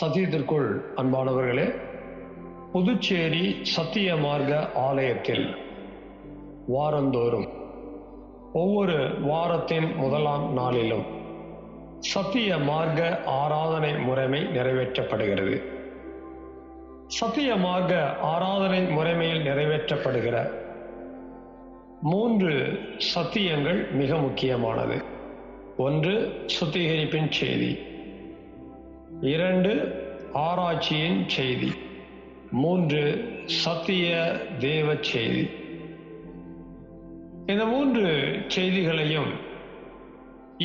சத்தியத்திற்குள் அன்பானவர்களே, புதுச்சேரி சத்திய மார்க்க ஆலயத்தில் வாரந்தோறும் ஒவ்வொரு வாரத்தின் முதலாம் நாளிலும் சத்திய மார்க்க ஆராதனை முறைமை நிறைவேற்றப்படுகிறது. சத்திய மார்க்க ஆராதனை முறைமையில் நிறைவேற்றப்படுகிற 3 சத்தியங்கள் மிக முக்கியமானது. 1, சுத்திகரிப்பின் செய்தி. 2, ஆராய்ச்சியின் செய்தி. 3, சத்திய தேவ செய்தி. இந்த 3 செய்திகளையும்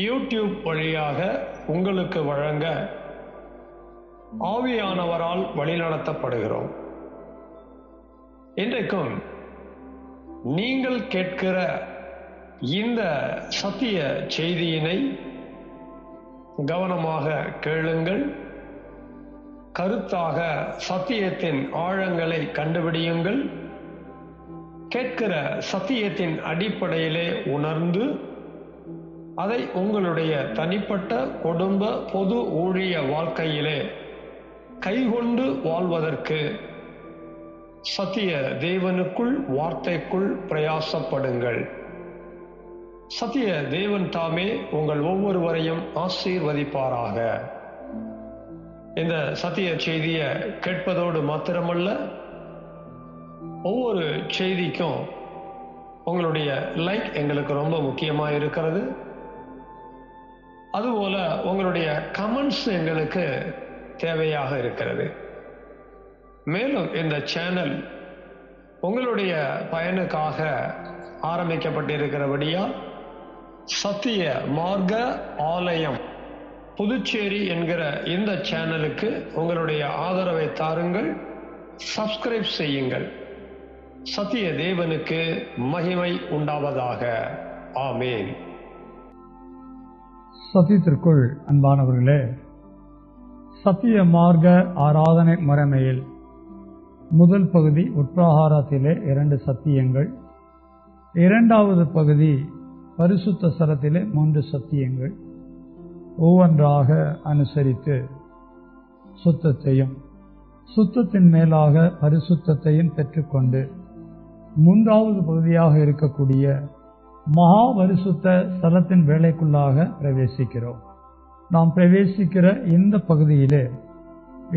யூடியூப் வழியாக உங்களுக்கு வழங்க ஆவியானவரால் வழிநடத்தப்படுகிறோம். இன்றைக்கும் நீங்கள் கேட்கிற இந்த சத்திய செய்தியினை கவனமாக கேளுங்கள். கருத்தாக சத்தியத்தின் ஆழங்களை கண்டுபிடியுங்கள். கேட்கிற சத்தியத்தின் அடிப்படையிலே உணர்ந்து அதை உங்களுடைய தனிப்பட்ட குடும்ப பொது ஊழிய வாழ்க்கையிலே கைகொண்டு வாழ்வதற்கு சத்திய தேவனுக்குள் வார்த்தைக்குள் பிரயாசப்படுங்கள். சத்திய தேவன் தாமே உங்கள் ஒவ்வொருவரையும் ஆசீர்வதிப்பாராக. இந்த சத்திய செய்தியை கேட்பதோடு மாத்திரமல்ல, ஒவ்வொரு செய்திக்கும் உங்களுடைய லைக் எங்களுக்கு ரொம்ப முக்கியமாக இருக்கிறது. அதுபோல உங்களுடைய கமெண்ட்ஸ் எங்களுக்கு தேவையாக இருக்கிறது. மேலும் இந்த சேனல் உங்களுடைய பயனுக்காக ஆரம்பிக்கப்பட்டிருக்கிறபடியால் சத்திய மார்க்க ஆலயம் புதுச்சேரி என்கிற இந்த சேனலுக்கு உங்களுடைய ஆதரவை தாருங்கள். சப்ஸ்கிரைப் செய்யுங்கள். சத்திய தேவனுக்கு மகிமை உண்டாவதாக. ஆமேன். சத்தியத்திற்குள் அன்பானவர்களே, சத்திய மார்க்க ஆராதனை முறைமையில் முதல் பகுதி உட்பிரகாரத்திலே 2 சத்தியங்கள், 2வது பகுதி பரிசுத்த ஸ்தலத்திலே 3 சத்தியங்கள். ஒவ்வொன்றாக அனுசரித்து சுத்தத்தையும் சுத்தத்தின் மேலாக பரிசுத்தையும் பெற்றுக்கொண்டு 3வது பகுதியாக இருக்கக்கூடிய மகா பரிசுத்த ஸ்தலத்தின் வேலைக்குள்ளாக பிரவேசிக்கிறோம். நாம் பிரவேசிக்கிற இந்த பகுதியிலே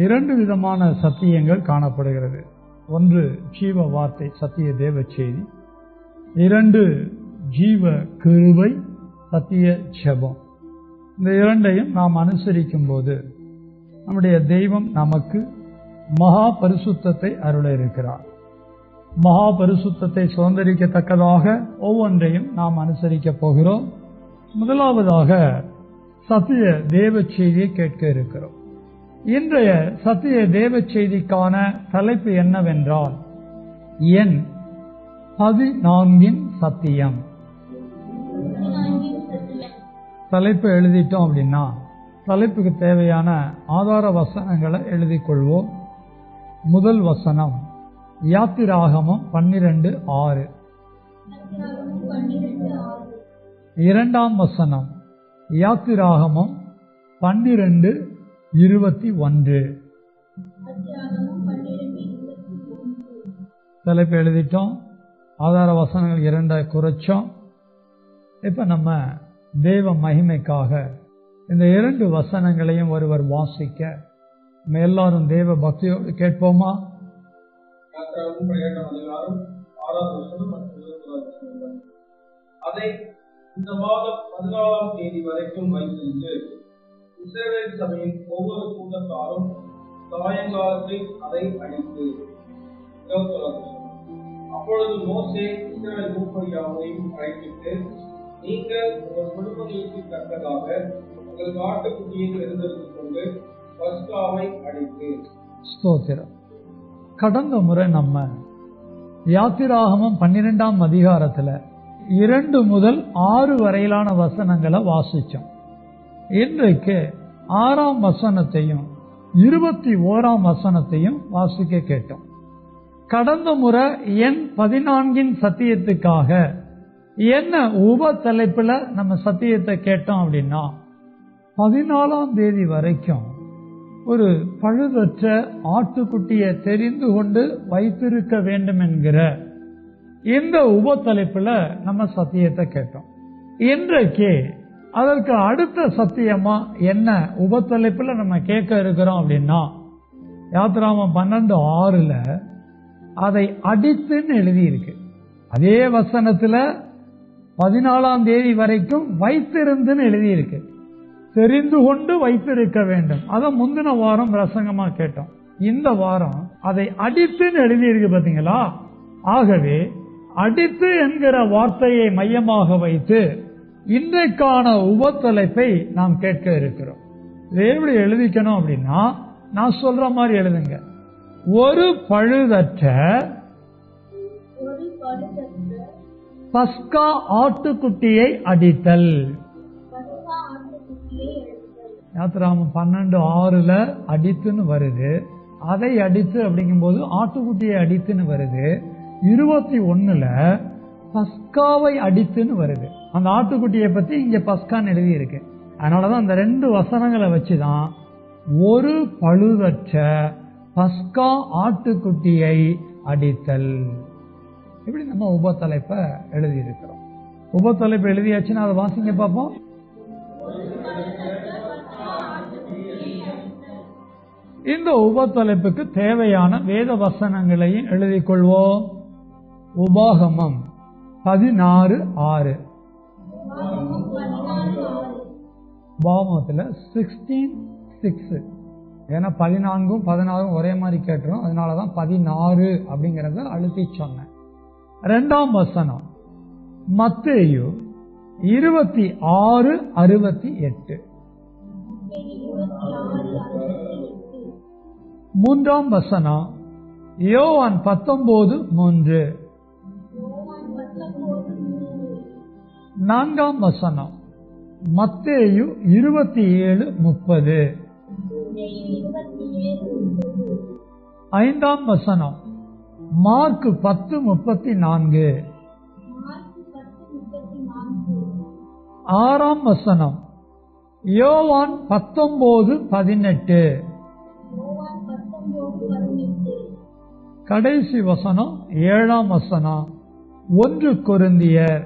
2 விதமான சத்தியங்கள் காணப்படுகிறது. 1, ஜீவ வார்த்தை சத்திய தேவ செய்தி. 2, ஜீவ கிருபை சத்திய ஜெபம். இந்த 2ஐயும் நாம் அனுசரிக்கும் போது நம்முடைய தெய்வம் நமக்கு மகா பரிசுத்தத்தை அருள இருக்கிறார். மகா பரிசுத்தத்தை சுதந்திரிக்கத்தக்கதாக ஒவ்வொன்றையும் நாம் அனுசரிக்க போகிறோம். முதலாவதாக சத்திய தேவ செய்தியை கேட்க இருக்கிறோம். இன்றைய சத்திய தேவ செய்திக்கான தலைப்பு என்னவென்றால், எண் 14 சத்தியம். தலைப்பு எழுதிட்டோம் அப்படின்னா தலைப்புக்கு தேவையான ஆதார வசனங்களை எழுதிக் கொள்வோம். முதல் வசனம் யாத்திராகமம் 12:6. 2ஆம் வசனம் யாத்திராகமம் 12:21. தலைப்பு எழுதிட்டோம். ஆதார வசனங்கள் 2 குறைச்சோம். இப்ப நம்ம தேவ மகிமைக்காக இந்த 2 வசனங்களையும் ஒருவர் வாசிக்க எல்லாரும் தேவ பக்தியோடு கேட்போமா? அதை இந்த மாதம் 14ஆம் தேதி வரைக்கும் வைத்திருந்து இஸ்ரவேல் சபையின் ஒவ்வொரு கூட்டத்தாரும் சாயங்காலத்தில் அதை அழித்து. அப்பொழுது மோசே இஸ்ரவேல் மூப்பர் யாவரையும் அழைப்பிட்டு, நீங்கள் உங்கள் குடும்பங்களுக்கு தக்கதாக உங்கள் ஆட்டுக்குட்டியை தேர்ந்தெடுத்துக் கொண்டு பஸ்காவை அழித்து. ஸ்தோத்திரம். கடந்த முறை நம்ம யாத்திராகமம் 12ஆம் அதிகாரத்துல 2 முதல் 6 வரையிலான வசனங்களை வாசிச்சோம். இன்றைக்கு 6ஆம் வசனத்தையும் 21ஆம் வசனத்தையும் வாசிக்க கேட்டோம். கடந்த முறை எண் 14 சத்தியத்துக்காக என்ன உப தலைப்புல நம்ம சத்தியத்தை கேட்டோம் அப்படின்னா, 14ஆம் தேதி வரைக்கும் ஒரு பழுதற்ற ஆட்டுக்குட்டியை தெரிந்து கொண்டு வைத்திருக்க வேண்டும் என்கிற இந்த உபத்தலைப்புல நம்ம சத்தியத்தை கேட்டோம். இன்றைக்கு அதற்கு அடுத்த சத்தியமா என்ன உபத்தலைப்புல நம்ம கேட்க இருக்கிறோம் அப்படின்னா, யாத்திராகமம் 12:6 அதை அடித்துன்னு எழுதி இருக்கு. அதே வசனத்துல 14ஆம் தேதி வரைக்கும் வைத்திருந்துன்னு எழுதி இருக்கு. தெரிந்து கொண்டு வைத்திருக்க வேண்டும். அதை முந்தின வாரம் பிரசங்கமா கேட்டோம். இந்த வாரம் அதை அடித்துன்னு எழுதி இருக்கு பாத்தீங்களா? ஆகவே அடித்து என்கிற வார்த்தையை மையமாக வைத்து இன்றைக்கான உபத்தலைப்பை நாம் கேட்க இருக்கிறோம். இதை எப்படி எழுதிக்கணும் அப்படின்னா, நான் சொல்ற மாதிரி எழுதுங்க. ஒரு பழுதற்ற பஸ்கா ஆட்டுக்குட்டியை அடித்தல். யாத்திராகமம் 12:6 அடித்துன்னு வருது. அதை அடித்து அப்படிங்கும் போது ஆட்டுக்குட்டியை அடித்துன்னு வருது. 21 பஸ்காவை அடித்துன்னு வருது. அந்த ஆட்டுக்குட்டியை பத்தி இங்க பஸ்கான்னு எழுதி இருக்கு. அதனாலதான் அந்த 2 வசனங்களை வச்சுதான் ஒரு பழுதற்ற பஸ்கா ஆட்டுக்குட்டியை அடித்தல். இப்படி நம்ம உபத்தலைப்ப எழுதி இருக்கிறோம். உபத்தலைப்பு எழுதியாச்சுன்னா அதை வாசிங்க பார்ப்போம். இந்த உபத்தலைப்புக்கு தேவையான வேத வசனங்களையும் எழுதிக் கொள்வோம். உபாகமம் 16:6. உபாகமத்துல 16:6. ஏன்னா 14ம் 16ம் ஒரே மாதிரி கேட்டுரும். அதனாலதான் 16 அப்படிங்கறத அழுத்தி சொன்னேன். 2ஆம் வசனம் மத்தேயு 26:68. 3ஆம் வசனம் யோவான் 19:3. 4ஆம் வசனம் மத்தேயு 27:30. 5ஆம் வசனம் மார்க் 10:34. 6ஆம் வசனம் யோவான் 19:18. கடைசி வசனம் 7ஆம் வசனம் 1 கொரிந்தியர்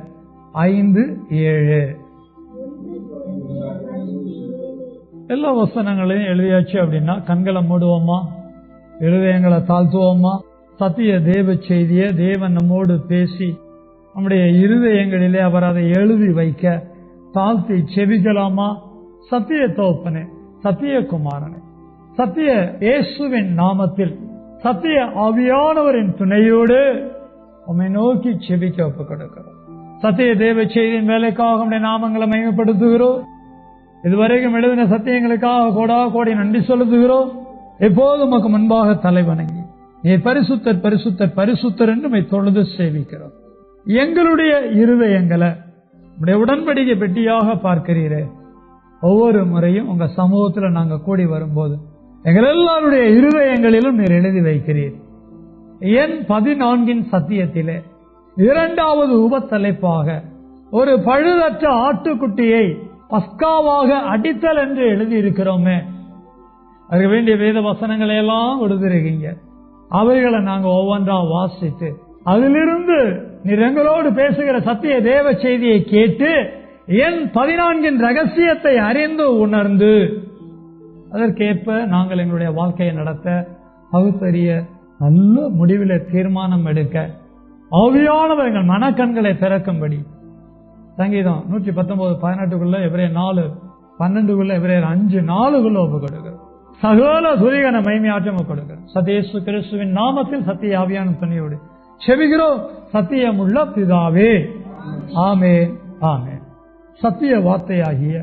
5:7. எல்லா வசனங்களையும் எழுதியாச்சு அப்படின்னா கண்களை மூடுவோமா, இருதயங்களை தாழ்த்துவோமா? சத்திய தேவ செய்திய தேவன் நம்மோடு பேசி நம்முடைய இருதயங்களிலே அவர் அதை எழுதி வைக்க தாழ்த்தி செபிக்கலாமா? சத்திய தோப்பனே, சத்திய குமாரனே, சத்திய இயேசுவின் நாமத்தில் சத்திய ஆவியானவரின் துணையோடு உம்மை நோக்கி செபிக்க ஒப்புக் கொடுக்கிறோம். சத்திய தேவ செய்தியின் வேலைக்காக நம்முடைய நாமங்களை மகிமைப்படுத்துகிறோம். இதுவரைக்கும் எழுதின சத்தியங்களுக்காக கோடா கோடி நன்றி செலுத்துகிறோம். எப்போதும் உமக்கு முன்பாக தலை வணங்கி நீர் பரிசுத்தர் பரிசுத்தர் பரிசுத்தர் என்று உம்மை தொழுது சேவிக்கிறோம். எங்களுடைய இருதயங்களை உடைய உடன்படிக்கை பெட்டியாக பார்க்கிறீரே. ஒவ்வொரு முறையும் உங்க சமூகத்துல நாங்க கூடி வரும்போது எங்கள் எல்லாருடைய இருதயங்களிலும் நீர் எழுதி வைக்கிறீர். எண் 14 சத்தியத்திலே 2வது உபத்தலைப்பாக ஒரு பழுதற்ற ஆட்டுக்குட்டியை பஸ்காவாக அடித்தல் என்று எழுதி இருக்கிறோமே. அதுக்கு வேண்டிய வேத வசனங்களை எல்லாம் கொடுத்திருக்கீங்க. அவைகளை நாங்க ஒவ்வொன்றா வாசித்து அதிலிருந்து நீர் எங்களோடு பேசுகிற சத்திய தேவ செய்தியை கேட்டு எண் 14 ரகசியத்தை அறிந்து உணர்ந்து அதற்கேற்ப நாங்கள் எங்களுடைய வாழ்க்கையை நடத்த பகுத்தறிய நல்ல முடிவில் தீர்மானம் எடுக்க ஆவியானவர் எங்கள் மனக்கண்களை திறக்கும்படி சங்கீதம் 119:18 எபிரேயர் 4:12 எபிரேயர் 5:4 ஒப்பு கொடுக்கிறோம். சகல துதிகன மகிமையாற்றம் கொடுக்கிறோம். சத்தியேசு கிறிஸ்துவின் நாமத்தில் சத்திய ஆவியான துணையோடு செபிக்கிறோம். சத்தியமுள்ள பிதாவே, ஆமென் ஆமென். சத்திய வார்த்தையாகிய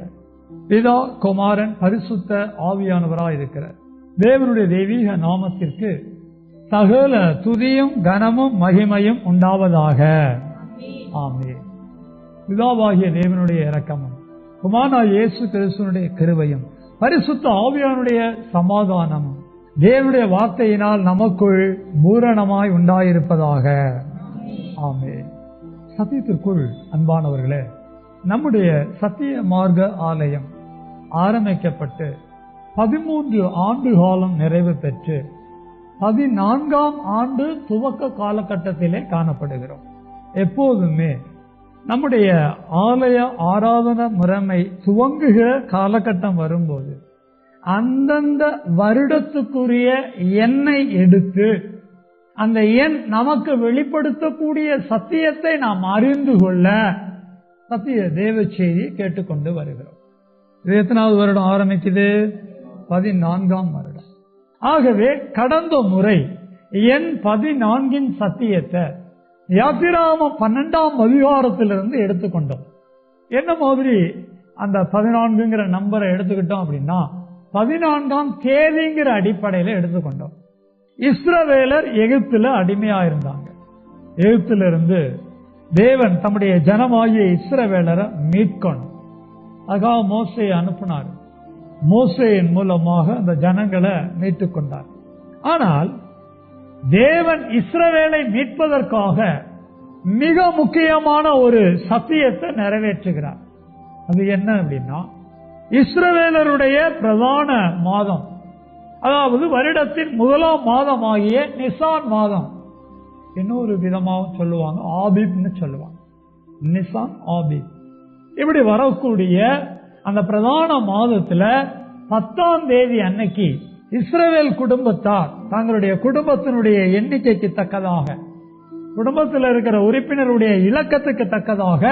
பிதா குமாரன் பரிசுத்த ஆவியானவராய் இருக்கிற தேவனுடைய தெய்வீக நாமத்திற்கு சகல துதியும் கனமும் மகிமையும் உண்டாவதாக. ஆமென். பிதாவாகிய தேவனுடைய இரக்கமும் குமாரனாகிய இயேசு கிறிஸ்துவினுடைய கிருபையும் பரிசுத்த ஆவியானுடைய சமாதானமும் தேவனுடைய வார்த்தையினால் நமக்குள் பூரணமாய் உண்டாயிருப்பதாக. ஆமென். சத்தியத்திற்குள் அன்பானவர்களே, நம்முடைய சத்திய மார்க்க ஆலயம் ஆரம்பிக்கப்பட்டு 13 ஆண்டு காலம் நிறைவு பெற்று 14ஆம் ஆண்டு துவக்க காலகட்டத்திலே காணப்படுகிறோம். எப்போதுமே நம்முடைய ஆலய ஆராதன முறைமை துவங்குகிற காலகட்டம் வரும்போது அந்தந்த வருடத்துக்குரிய எண்ணை எடுத்து அந்த எண் நமக்கு வெளிப்படுத்தக்கூடிய சத்தியத்தை நாம் அறிந்து கொள்ள சத்திய தேவ செய்தியை கேட்டுக்கொண்டு வருகிறோம். இது எத்தனாவது வருடம் ஆரம்பிக்குது? 14ஆம் வருடம். ஆகவே கடந்த முறை எண் 14 சத்தியத்தை யாத்திராகமம் 12ஆம் அதிகாரத்திலிருந்து எடுத்துக்கொண்டோம். என்ன மாதிரி அந்த 14ங்கிற நம்பரை எடுத்துக்கிட்டோம் அப்படின்னா 14ஆம் தேதிங்கிற அடிப்படையில் எடுத்துக்கொண்டோம். இஸ்ரவேலர் எகிப்துல அடிமையா இருந்தாங்க. எகிப்திலிருந்து தேவன் தம்முடைய ஜனமாகிய இஸ்ரவேலரை மீட்கணும். அதுக்காக மோசேயை அனுப்பினார். மோசேயின் மூலமாக அந்த ஜனங்களை மீட்டுக் கொண்டார். ஆனால் தேவன் இஸ்ரவேலை மீட்பதற்காக மிக முக்கியமான ஒரு சத்தியத்தை நிறைவேற்றுகிறார். அது என்ன அப்படின்னா, இஸ்ரவேலருடைய பிரதான மாதம், அதாவது வருடத்தின் முதலாம் மாதமாகிய நிசான் மாதம், இன்னொரு விதமாக சொல்லுவாங்க ஆபீப்னு சொல்லுவாங்க. நிசான் ஆபீப். இப்படி வரக்கூடிய அந்த பிரதான மாதத்துல 10ஆம் தேதி அன்னைக்கு இஸ்ரவேல் குடும்பத்தார் தங்களுடைய குடும்பத்தினுடைய எண்ணிக்கைக்கு தக்கதாக, குடும்பத்தில் இருக்கிற உறுப்பினருடைய இலக்கத்துக்கு தக்கதாக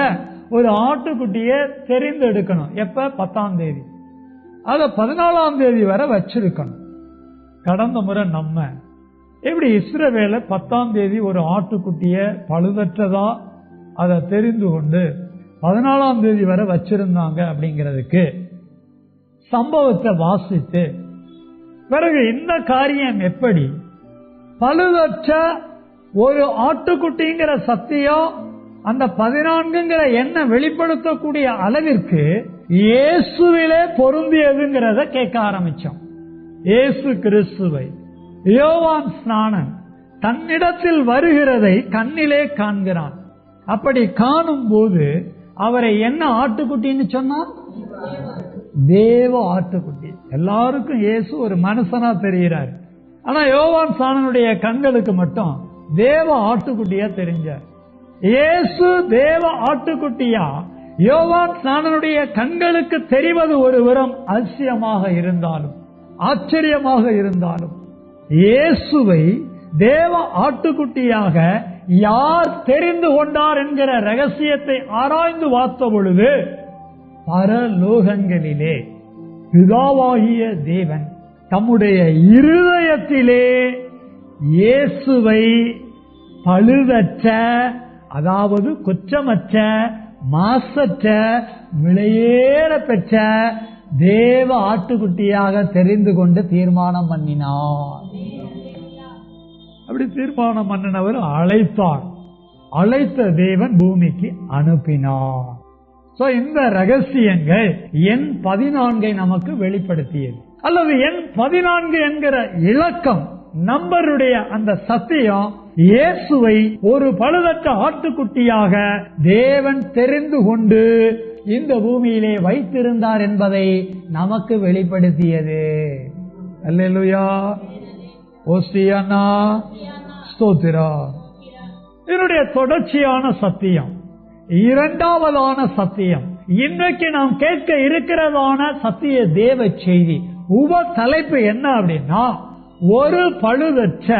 ஒரு ஆட்டுக்குட்டியை தெரிந்து எடுக்கணும். எப்ப? 10ஆம் தேதி. அத 14ஆம் தேதி வரை வச்சிருக்கணும். கடந்த முறை நம்ம எப்படி இஸ்ரவேல 10ஆம் தேதி ஒரு ஆட்டுக்குட்டியை பழுதற்றதா அதை தெரிந்து கொண்டு 14ஆம் தேதி வரை வச்சிருந்தாங்க அப்படிங்கிறதுக்கு சம்பவத்தை வாசித்து பிறகு இந்த காரியம் எப்படி பழுதற்ற ஒரு ஆட்டுக்குட்டிங்கிற சத்தியம் அந்த 14ங்கிற எண்ணெய் வெளிப்படுத்தக்கூடிய அளவிற்கு இயேசுவிலே பொருந்தியதுங்கிறத கேட்க ஆரம்பிச்சோம். இயேசு கிறிஸ்துவை யோவான் ஸ்நானன் தன்னிடத்தில் வருகிறதை கண்ணிலே காண்கிறான். அப்படி காணும் போது அவரை என்ன ஆட்டுக்குட்டின்னு சொன்னான்? தேவ ஆட்டுக்குட்டி. எல்லாருக்கும் இயேசு ஒரு மனுஷனா தெரிகிறார். ஆனா யோவான் ஸ்நானனுடைய கண்களுக்கு மட்டும் தேவ ஆட்டுக்குட்டியா தெரிஞ்சார். இயேசு தேவ ஆட்டுக்குட்டியா யோவான் ஸ்நானனுடைய கண்களுக்கு தெரிவது ஒருவரும் அதிசயமாக இருந்தாலும் ஆச்சரியமாக இருந்தாலும், இயேசுவை தேவ ஆட்டுக்குட்டியாக யார் தெரிந்து கொண்டார் என்கிற ரகசியத்தை ஆராய்ந்து பார்த்த பொழுது பரலோகங்களிலே பிதாவாகிய தேவன் தம்முடைய இருதயத்திலே இயேசுவை பழுதற்ற, அதாவது குற்றமற்ற, மாசற்ற, விலையேற பெற்ற தேவ ஆட்டுக்குட்டியாக தெரிந்து கொண்டு தீர்மானம் பண்ணினார். அப்படி தீர்மானம் பண்ணினவர் அழைத்தார். அழைத்த தேவன் பூமிக்கு அனுப்பினார். இந்த ரகசியங்கள் எண் 14 நமக்கு வெளிப்படுத்தியது. அல்லது எண் 14 என்கிற இலக்கம் நம்பருடைய அந்த சத்தியம் இயேசுவை ஒரு பழுதற்ற ஆட்டுக்குட்டியாக தேவன் தெரிந்து கொண்டு இந்த பூமியிலே வைத்திருந்தார் என்பதை நமக்கு வெளிப்படுத்தியது. அல்லேலூயா, ஓசியானா, ஸ்தோத்திரா. இதனுடைய தொடர்ச்சியான சத்தியம், இரண்டாவதான சத்தியம், இன்றைக்கு நாம் கேட்க இருக்கிறதான சத்திய தேவ செய்தி உப தலைப்பு என்ன அப்படின்னா, ஒரு பழுதற்ற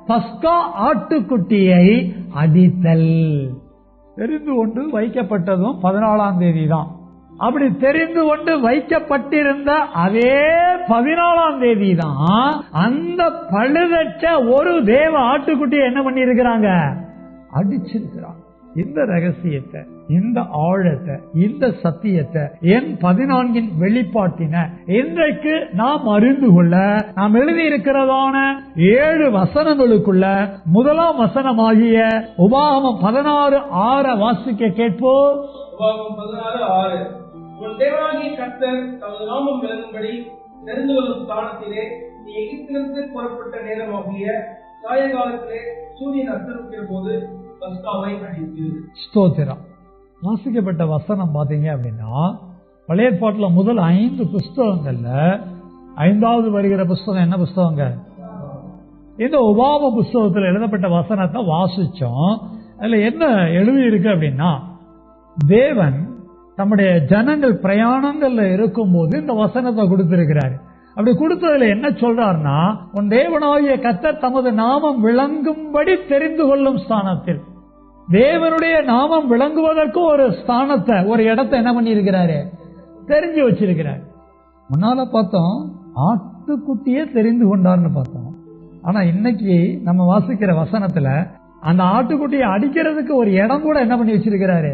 பஸ்கா ஆட்டுக்குட்டியை அடித்தல். தெரிந்து கொண்டு வைக்கப்பட்டதும் 14ஆம் தேதி தான். அப்படி தெரிந்து கொண்டு வைக்கப்பட்டிருந்த அதே 14ஆம் தேதி தான் அந்த பழுதற்ற ஒரு தேவ ஆட்டுக்குட்டியை என்ன பண்ணி இருக்கிறாங்க? அடிச்சிருக்கிறாங்க. இந்த ரகசியத்தை, இந்த ஆழத்தை, இந்த சத்தியத்தை எண் 14 வெளிப்பாட்டின இன்றைக்கு நாம் அறிந்து கொள்ள நாம் எழுதியிருக்கிறதான 7 வசனங்களுக்குள்ள முதலாம் வசனமாகிய உபாகமம் 16:6 வாசிக்க கேட்போம். உபாகமம் 16:6. உன் தேவனாகிய கர்த்தர் தமது நாமம் விளங்கும்படி தெரிந்து கொள்ளும் ஸ்தானத்திலே நீ எகிப்திலிருந்து புறப்பட்ட நேரமாகிய சாயங்காலத்திலே சூரியன் அஸ்தமிக்கிற போது பஸ்காவை அடித்து. ஸ்தோத்திரம். வாசிக்கப்பட்ட வசனம் பாத்தீங்க அப்படின்னா, பழைய ஏற்பாட்டுல முதல் 5 புஸ்தகங்கள்ல 5வது வருகிற புஸ்தகம் என்ன புஸ்தகங்க? இந்த உபாம புஸ்தகத்தில் எழுதப்பட்ட வசனத்தை வாசிச்சோம். அதுல என்ன எழுதி இருக்கு அப்படின்னா, தேவன் தம்முடைய ஜனங்கள் பிரயாணங்கள்ல இருக்கும் போது இந்த வசனத்தை கொடுத்திருக்கிறாரு. அப்படி கொடுத்ததுல என்ன சொல்றாருன்னா, உன் தேவனாகிய கர்த்தர் தமது நாமம் விளங்கும்படி தெரிந்து கொள்ளும் ஸ்தானத்தில், தேவனுடைய நாமம் விளங்குவதற்கு ஒரு ஸ்தானத்தை, ஒரு இடத்தை என்ன பண்ணி இருக்கிறாரு? தெரிஞ்சு வச்சிருக்கிறார். முன்னால பார்த்தோம் ஆட்டுக்குட்டியே தெரிந்து கொண்டார்னு பார்த்தோம். ஆனா இன்னைக்கு நம்ம வாசிக்கிற வசனத்துல அந்த ஆட்டுக்குட்டியை அடிக்கிறதுக்கு ஒரு இடம் கூட என்ன பண்ணி வச்சிருக்கிறாரு?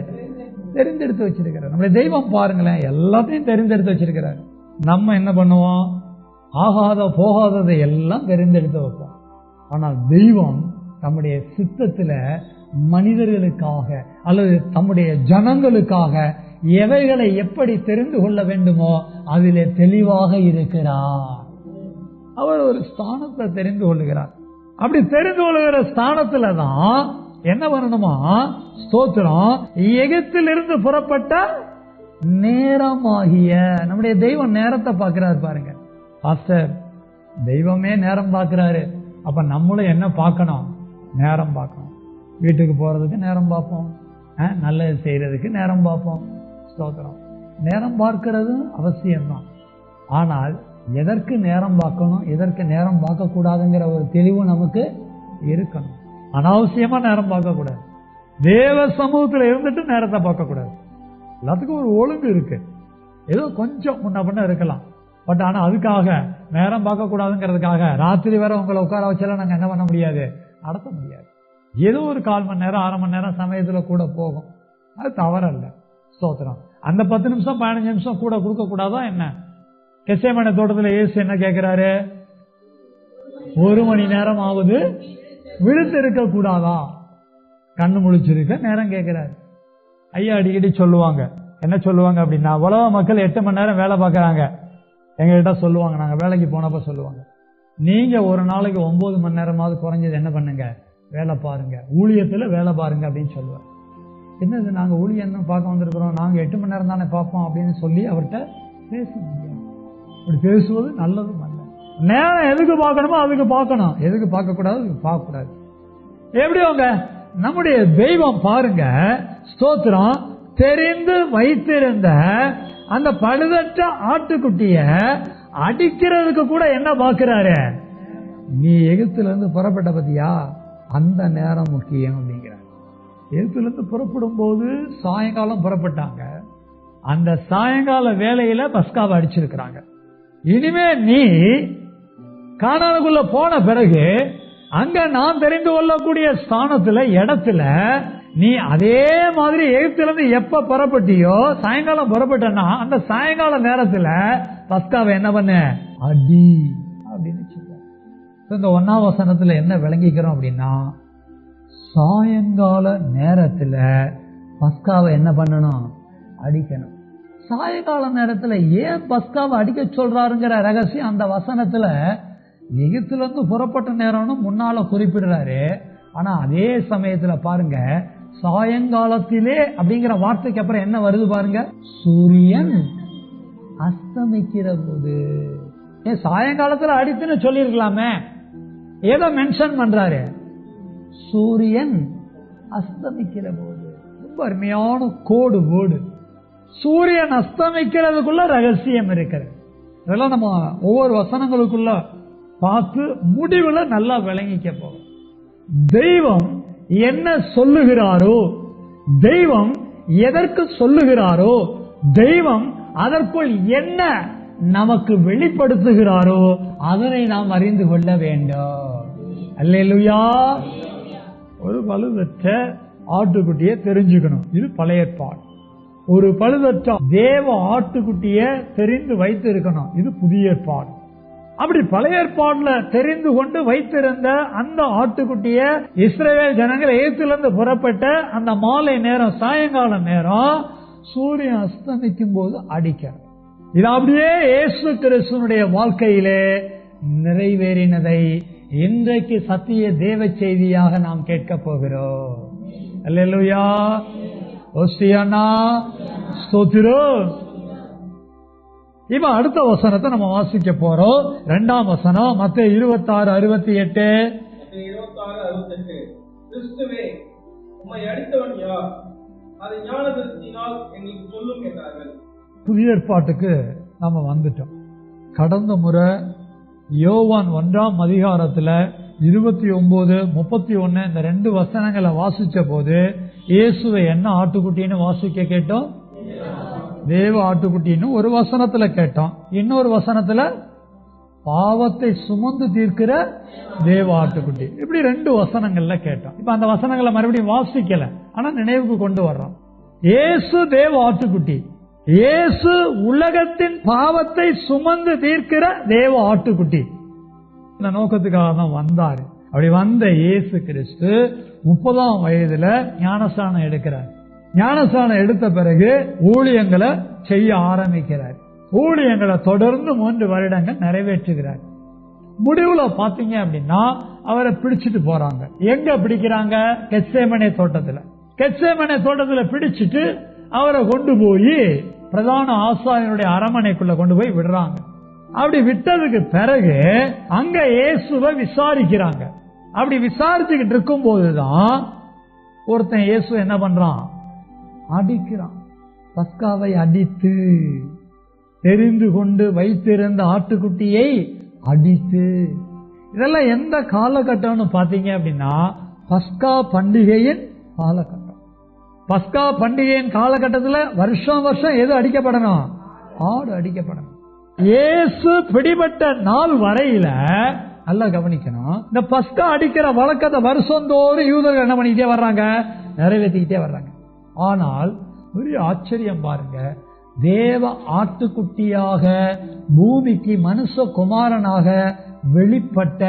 தெரிந்தெடுத்து வச்சிருக்கிறார். நம்முடைய தெய்வம் பாருங்களேன், எல்லாத்தையும் தெரிந்தெடுத்து வச்சிருக்கிறார். நம்ம என்ன பண்ணுவோம்? ஆகாத போகாததை எல்லாம் தெரிந்தெடுத்து வைப்போம். ஆனால் தெய்வம் நம்முடைய சித்தத்துல மனிதர்களுக்காக அல்லது தம்முடைய ஜனங்களுக்காக எவைகளை எப்படி தெரிந்து கொள்ள வேண்டுமோ அதிலே தெளிவாக இருக்கிறார். அவர் ஒரு ஸ்தானத்தை தெரிந்து கொள்ளுகிறார். அப்படி தெரிந்து கொள்ளுகிற ஸ்தானத்துலதான் என்ன பண்ணணுமா? ஸ்தோத்திரம், எகிப்திலிருந்து புறப்பட்ட நேரமாகிய, நம்முடைய தெய்வம் நேரத்தை பார்க்கிறார் பாருங்க. பாஸ்டர், தெய்வமே நேரம் பார்க்கிறாரு, அப்ப நம்மளும் என்ன பார்க்கணும்? நேரம் பார்க்கணும். வீட்டுக்கு போறதுக்கு நேரம் பார்ப்போம், நல்லது செய்யறதுக்கு நேரம் பார்ப்போம். ஸ்தோத்திரம், நேரம் பார்க்கிறது அவசியம்தான். ஆனால் எதற்கு நேரம் பார்க்கணும், எதற்கு நேரம் பார்க்க கூடாதுங்கிற ஒரு தெளிவு நமக்கு இருக்கணும். அனாவசியமா நேரம் பார்க்க கூடாது. தேவ சமூகத்தில் இருந்துட்டு நேரத்தை பார்க்க கூடாது. எல்லாத்துக்கும் ஒரு ஒழுங்கு இருக்கு. ஏதோ கொஞ்சம் முன்ன பண்ண இருக்கலாம். பட் ஆனா அதுக்காக நேரம் பார்க்க கூடாதுங்கிறதுக்காக ராத்திரி வரை உங்களை உட்கார வச்சாலும் நாங்க என்ன பண்ண முடியாது? நடத்த முடியாது. ஏதோ ஒரு 1/4 மணி நேரம் 1/2 மணி நேரம் சமயத்துல கூட போகும். அது தவறல்ல. ஸ்தோத்திரம். அந்த 10 நிமிஷம் 15 நிமிஷம் கூட கொடுக்க கூடாதா என்ன? கெத்செமனே தோட்டத்தில் இயேசு என்ன கேட்கிறாரு? 1 மணி நேரம் ஆகுது விழுத்து இருக்க கூடாதா? கண்ணு முழிச்சிருக்க நேரம் கேட்கிறாரு. ஐயா அடிக்கடி சொல்லுவாங்க, என்ன சொல்லுவாங்க அப்படின்னா, உலக மக்கள் 8 மணி நேரம் வேலை பார்க்கறாங்க. எங்ககிட்ட சொல்லுவாங்க, நாங்க வேலைக்கு போனப்ப சொல்லுவாங்க, நீங்க ஒரு நாளைக்கு 9 மணி நேரமாவது குறைஞ்சது என்ன பண்ணுங்க, வேலை பாருங்க, ஊழியத்துல வேலை பாருங்க அப்படின்னு சொல்லுவாங்க. என்னது, நாங்க ஊழியம் பார்க்க வந்திருக்கிறோம், நாங்க 8 மணி நேரம் தானே பார்ப்போம் அப்படின்னு சொல்லி அவர்கிட்ட பேச முடியாது. அப்படி பேசுவது நல்லதும் அல்ல. நேரம் எதுக்கு பார்க்கணுமோ அதுக்கு பார்க்கணும், எதுக்கு பார்க்க கூடாது அதுக்கு பார்க்க கூடாது. எப்படி அவங்க நம்முடைய தெய்வம் பாருங்க, ஸ்தோத்திரம், தெரிந்து வைத்திருந்த அந்த பழுதற்ற ஆட்டுக்குட்டிய அடிக்கிறதுக்கு கூட என்ன பார்க்கிறாரு? நீ எகிப்துல இருந்து புறப்பட்ட பத்தியா, அந்த நேரம் முக்கியம் அப்படிங்கிறார். எகிப்துல இருந்து புறப்படும் போது சாயங்காலம் புறப்பட்டாங்க. அந்த சாயங்கால வேலையில பஸ்காவை அடிச்சிருக்கிறாங்க. இனிமே நீ கானானுக்குள்ள போன பிறகு அங்க நான் தெரிந்து கொள்ளக்கூடிய ஸ்தானத்துல இடத்துல நீ அதே மாதிரி எகிப்துல இருந்து எப்ப புறப்பட்டியோ சாயங்காலம் புறப்பட்டனா அந்த சாயங்கால நேரத்துல பஸ்காவை என்ன பண்ண, அடி அப்படின்னு சொல்றாங்க. இந்த 1ஆம் வசனத்துல என்ன விளங்கிக்கிறோம் அப்படின்னா, சாயங்கால நேரத்துல பஸ்காவை என்ன பண்ணணும், அடிக்கணும். சாயங்கால நேரத்துல ஏன் பஸ்காவை அடிக்க சொல்றாருங்கிற ரகசியம் அந்த வசனத்துல எகிப்துல இருந்து புறப்பட்ட நேரம்னு முன்னால குறிப்பிடுறாரு. ஆனா அதே சமயத்துல பாருங்க, சாயங்காலத்திலே அப்படிங்கிற வார்த்தைக்கு அப்புறம் என்ன வருது பாருங்க, சூரியன் அஸ்தமிக்கிற போது. சாயங்காலத்துல அடித்துன்னு சொல்லிருக்கலாமே, ஏதோ மென்ஷன் பண்றாரு, சூரியன் அஸ்தமிக்கிற போது. ரொம்ப அருமையான கோடு வேர்டு. சூரியன் அஸ்தமிக்கிறதுக்குள்ள ரகசியம் இருக்கிறது. இதெல்லாம் நம்ம ஒவ்வொரு வசனங்களுக்குள்ள பார்த்து முடிவுல நல்லா விளங்கிக்க போகும். தெய்வம் என்ன சொல்லுகிறாரோ, தெய்வம் எதற்கு சொல்லுகிறாரோ, தெய்வம் அதற்குள் என்ன நமக்கு வெளிப்படுத்துகிறாரோ அதனை நாம் அறிந்து கொள்ள வேண்டும். அல்லேலூயா. ஒரு பழுதற்ற ஆட்டுக்குட்டியை தெரிஞ்சுக்கணும், இது பழைய ஏற்பாடு. ஒரு பழுதற்ற தேவ ஆட்டுக்குட்டிய தெரிந்து வைத்து இருக்கணும், இது புதிய ஏற்பாடு. அப்படி பழைய ஏற்பாடுல தெரிந்து கொண்டு வைத்திருந்த அந்த ஆட்டுக்குட்டிய இஸ்ரவேல் ஜனங்கள் எகிப்திலிருந்து புறப்பட்ட அந்த மாலை நேரம், சாயங்கால நேரம் சூரியன் அஸ்தமிக்கும் போது அடிக்கிறார். இது அப்படியே இயேசு கிறிஸ்துவினுடைய வாழ்க்கையிலே நிறைவேறினதை இன்றைக்கு சத்திய தேவ செய்தியாக நாம் கேட்க போகிறோம். அல்லேலூயா. ஓசியானா ஸ்தோத்திரம். இப்ப அடுத்த வசனத்தை நம்ம வாசிக்க போறோம். 2ஆம் வசனம் மத்தேயு 26:68. கிறிஸ்துவே உம்மை அடித்தவன் யார்? அதை ஞானதரிசியினால் எங்களுக்கு சொல்லும் என்றார்கள். புதிய ஏற்பாட்டுக்கு நம்ம வந்துட்டோம். கடந்த முறை யோவான் 1ஆம் அதிகாரத்துல 29, 31 இந்த 2 வசனங்களை வாசிச்ச போது இயேசுவை என்ன ஆட்டுக்குட்டின்னு வாசிக்க கேட்டோம்? தேவ ஆட்டுக்குட்டின்னு ஒரு வசனத்துல கேட்டோம். இன்னொரு வசனத்துல பாவத்தை சுமந்து தீர்க்கிற தேவ ஆட்டுக்குட்டி. இப்படி 2 வசனங்கள்ல கேட்டோம். இப்ப அந்த வசனங்களை மறுபடியும் வாசிக்கல, ஆனா நினைவுக்கு கொண்டு வர்றோம். இயேசு தேவ ஆட்டுக்குட்டி, இயேசு உலகத்தின் பாவத்தை சுமந்து தீர்க்கிற தேவ ஆட்டுக்குட்டி. இந்த நோக்கத்துக்காக தான் வந்தாரு. அப்படி வந்த இயேசு கிறிஸ்து 30ஆம் வயதுல ஞானஸ்நானம் எடுக்கிறார். ஞானஸ்நானம் எடுத்த பிறகு ஊழியங்களை செய்ய ஆரம்பிக்கிறார். ஊழியங்களை தொடர்ந்து 3 வருடங்கள் நிறைவேற்றுகிறார். முடிவுல பாத்தீங்க அப்படின்னா அவரை பிடிச்சிட்டு போறாங்க. எங்க பிடிக்கிறாங்க? கெத்சேமனே தோட்டத்துல. கெத்சேமனே தோட்டத்துல பிடிச்சிட்டு அவரை கொண்டு போய் பிரதான ஆசாரியனுடைய அரமனைக்குள்ள கொண்டு போய் விடுறாங்க. அப்படி விட்டதுக்கு பிறகு அங்க இயேசுவை விசாரிக்கிறாங்க. அப்படி விசாரிச்சுக்கிட்டு இருக்கும் போதுதான் ஒருத்தன் இயேசு என்ன பண்றான்? அடிக்கிறான். பஸ்காவை அடித்து, தெரிந்து கொண்டு வைத்திருந்த ஆட்டுக்குட்டியை அடித்து. இதெல்லாம் எந்த காலகட்டம்னு பாத்தீங்க அப்படின்னா பஸ்கா பண்டிகையின் காலகட்டம். பஸ்கா பண்டிகையின் காலகட்டத்தில் வருஷம் வருஷம் எது அடிக்கப்படணும்? ஆடு அடிக்கப்படணும். இயேசு பிடிபட்ட நாள் வரையில நல்லா கவனிக்கணும். இந்த பஸ்கா அடிக்கிற வழக்கத்தை வருஷந்தோறும் யூதர்கள் என்ன பண்ணிக்கிட்டே வர்றாங்க? நிறைவேற்றிக்கிட்டே வர்றாங்க. ஆனால் பெரிய ஆச்சரியம் பாருங்க, தேவ ஆட்டுக்குட்டியாக பூமிக்கு மனுஷகுமாரனாக வெளிப்பட்ட